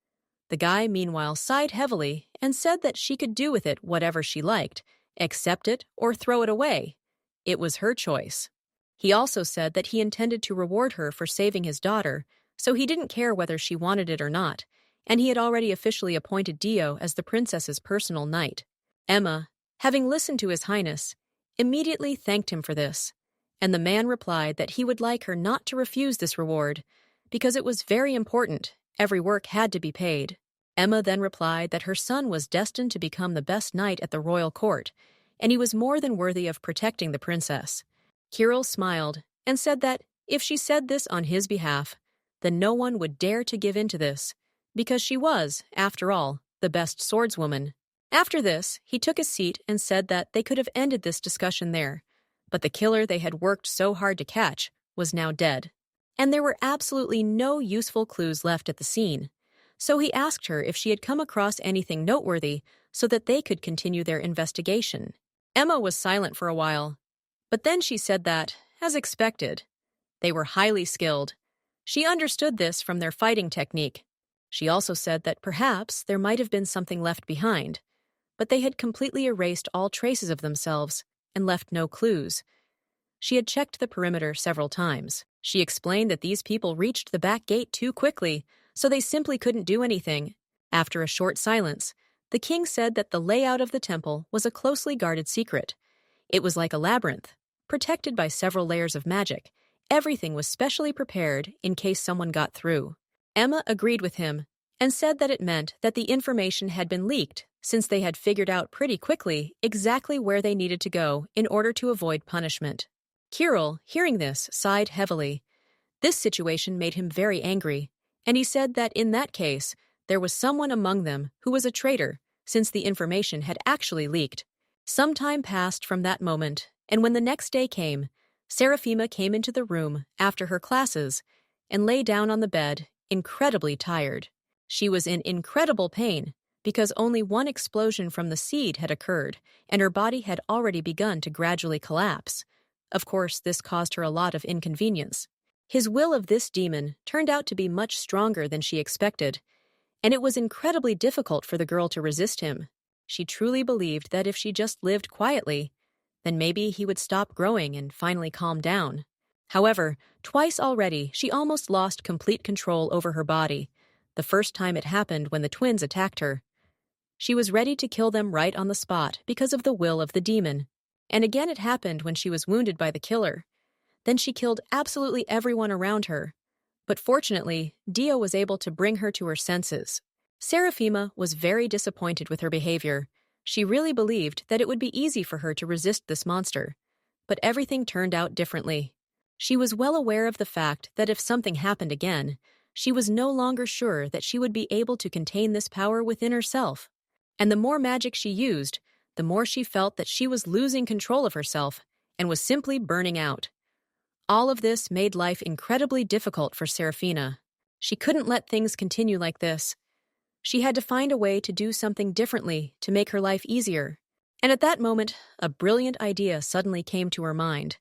The guy, meanwhile, sighed heavily and said that she could do with it whatever she liked, accept it or throw it away. It was her choice. He also said that he intended to reward her for saving his daughter, so he didn't care whether she wanted it or not, and he had already officially appointed Dio as the princess's personal knight. Emma, having listened to His Highness, immediately thanked him for this, and the man replied that he would like her not to refuse this reward, because it was very important, every work had to be paid. Emma then replied that her son was destined to become the best knight at the royal court, and he was more than worthy of protecting the princess. Kirill smiled and said that if she said this on his behalf, then no one would dare to give in to this, because she was, after all, the best swordswoman. After this, he took a seat and said that they could have ended this discussion there, but the killer they had worked so hard to catch was now dead, and there were absolutely no useful clues left at the scene. So he asked her if she had come across anything noteworthy so that they could continue their investigation. Emma was silent for a while, but then she said that, as expected, they were highly skilled. She understood this from their fighting technique. She also said that perhaps there might have been something left behind, but they had completely erased all traces of themselves and left no clues. She had checked the perimeter several times. She explained that these people reached the back gate too quickly, so they simply couldn't do anything. After a short silence, the king said that the layout of the temple was a closely guarded secret. It was like a labyrinth, protected by several layers of magic. Everything was specially prepared in case someone got through. Emma agreed with him and said that it meant that the information had been leaked, since they had figured out pretty quickly exactly where they needed to go in order to avoid punishment. Kirill, hearing this, sighed heavily. This situation made him very angry, and he said that in that case, there was someone among them who was a traitor, since the information had actually leaked. Some time passed from that moment, and when the next day came, Saraphina came into the room after her classes and lay down on the bed, incredibly tired. She was in incredible pain because only one explosion from the seed had occurred, and her body had already begun to gradually collapse. Of course, this caused her a lot of inconvenience. His will of this demon turned out to be much stronger than she expected, and it was incredibly difficult for the girl to resist him. She truly believed that if she just lived quietly, then maybe he would stop growing and finally calm down. However, twice already she almost lost complete control over her body. The first time it happened when the twins attacked her. She was ready to kill them right on the spot because of the will of the demon. And again it happened when she was wounded by the killer. Then she killed absolutely everyone around her. But fortunately, Dio was able to bring her to her senses. Seraphima was very disappointed with her behavior. She really believed that it would be easy for her to resist this monster. But everything turned out differently. She was well aware of the fact that if something happened again, she was no longer sure that she would be able to contain this power within herself. And the more magic she used, the more she felt that she was losing control of herself and was simply burning out. All of this made life incredibly difficult for Seraphina. She couldn't let things continue like this. She had to find a way to do something differently to make her life easier. And at that moment, a brilliant idea suddenly came to her mind.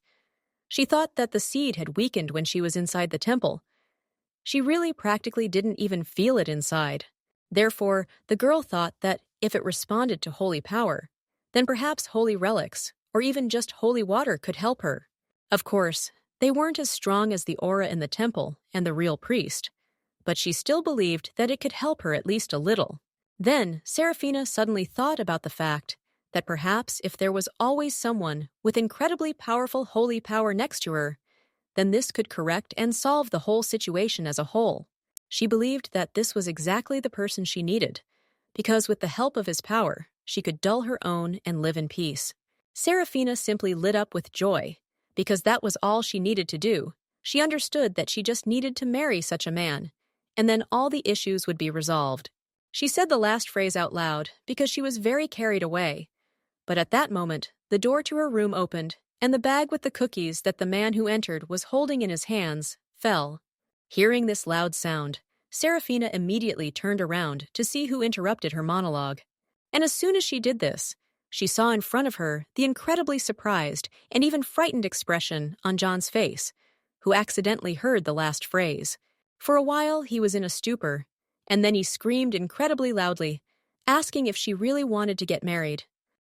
She thought that the seed had weakened when she was inside the temple. She really practically didn't even feel it inside. Therefore, the girl thought that if it responded to holy power, then perhaps holy relics, or even just holy water could help her. Of course, they weren't as strong as the aura in the temple and the real priest, but she still believed that it could help her at least a little. Then, Seraphina suddenly thought about the fact that perhaps if there was always someone with incredibly powerful holy power next to her, then this could correct and solve the whole situation as a whole. She believed that this was exactly the person she needed, because with the help of his power, she could dull her own and live in peace. Seraphina simply lit up with joy, because that was all she needed to do. She understood that she just needed to marry such a man, and then all the issues would be resolved. She said the last phrase out loud because she was very carried away. But at that moment, the door to her room opened, and the bag with the cookies that the man who entered was holding in his hands fell. Hearing this loud sound, Seraphina immediately turned around to see who interrupted her monologue. And as soon as she did this, she saw in front of her the incredibly surprised and even frightened expression on John's face, who accidentally heard the last phrase. For a while, he was in a stupor, and then he screamed incredibly loudly, asking if she really wanted to get married.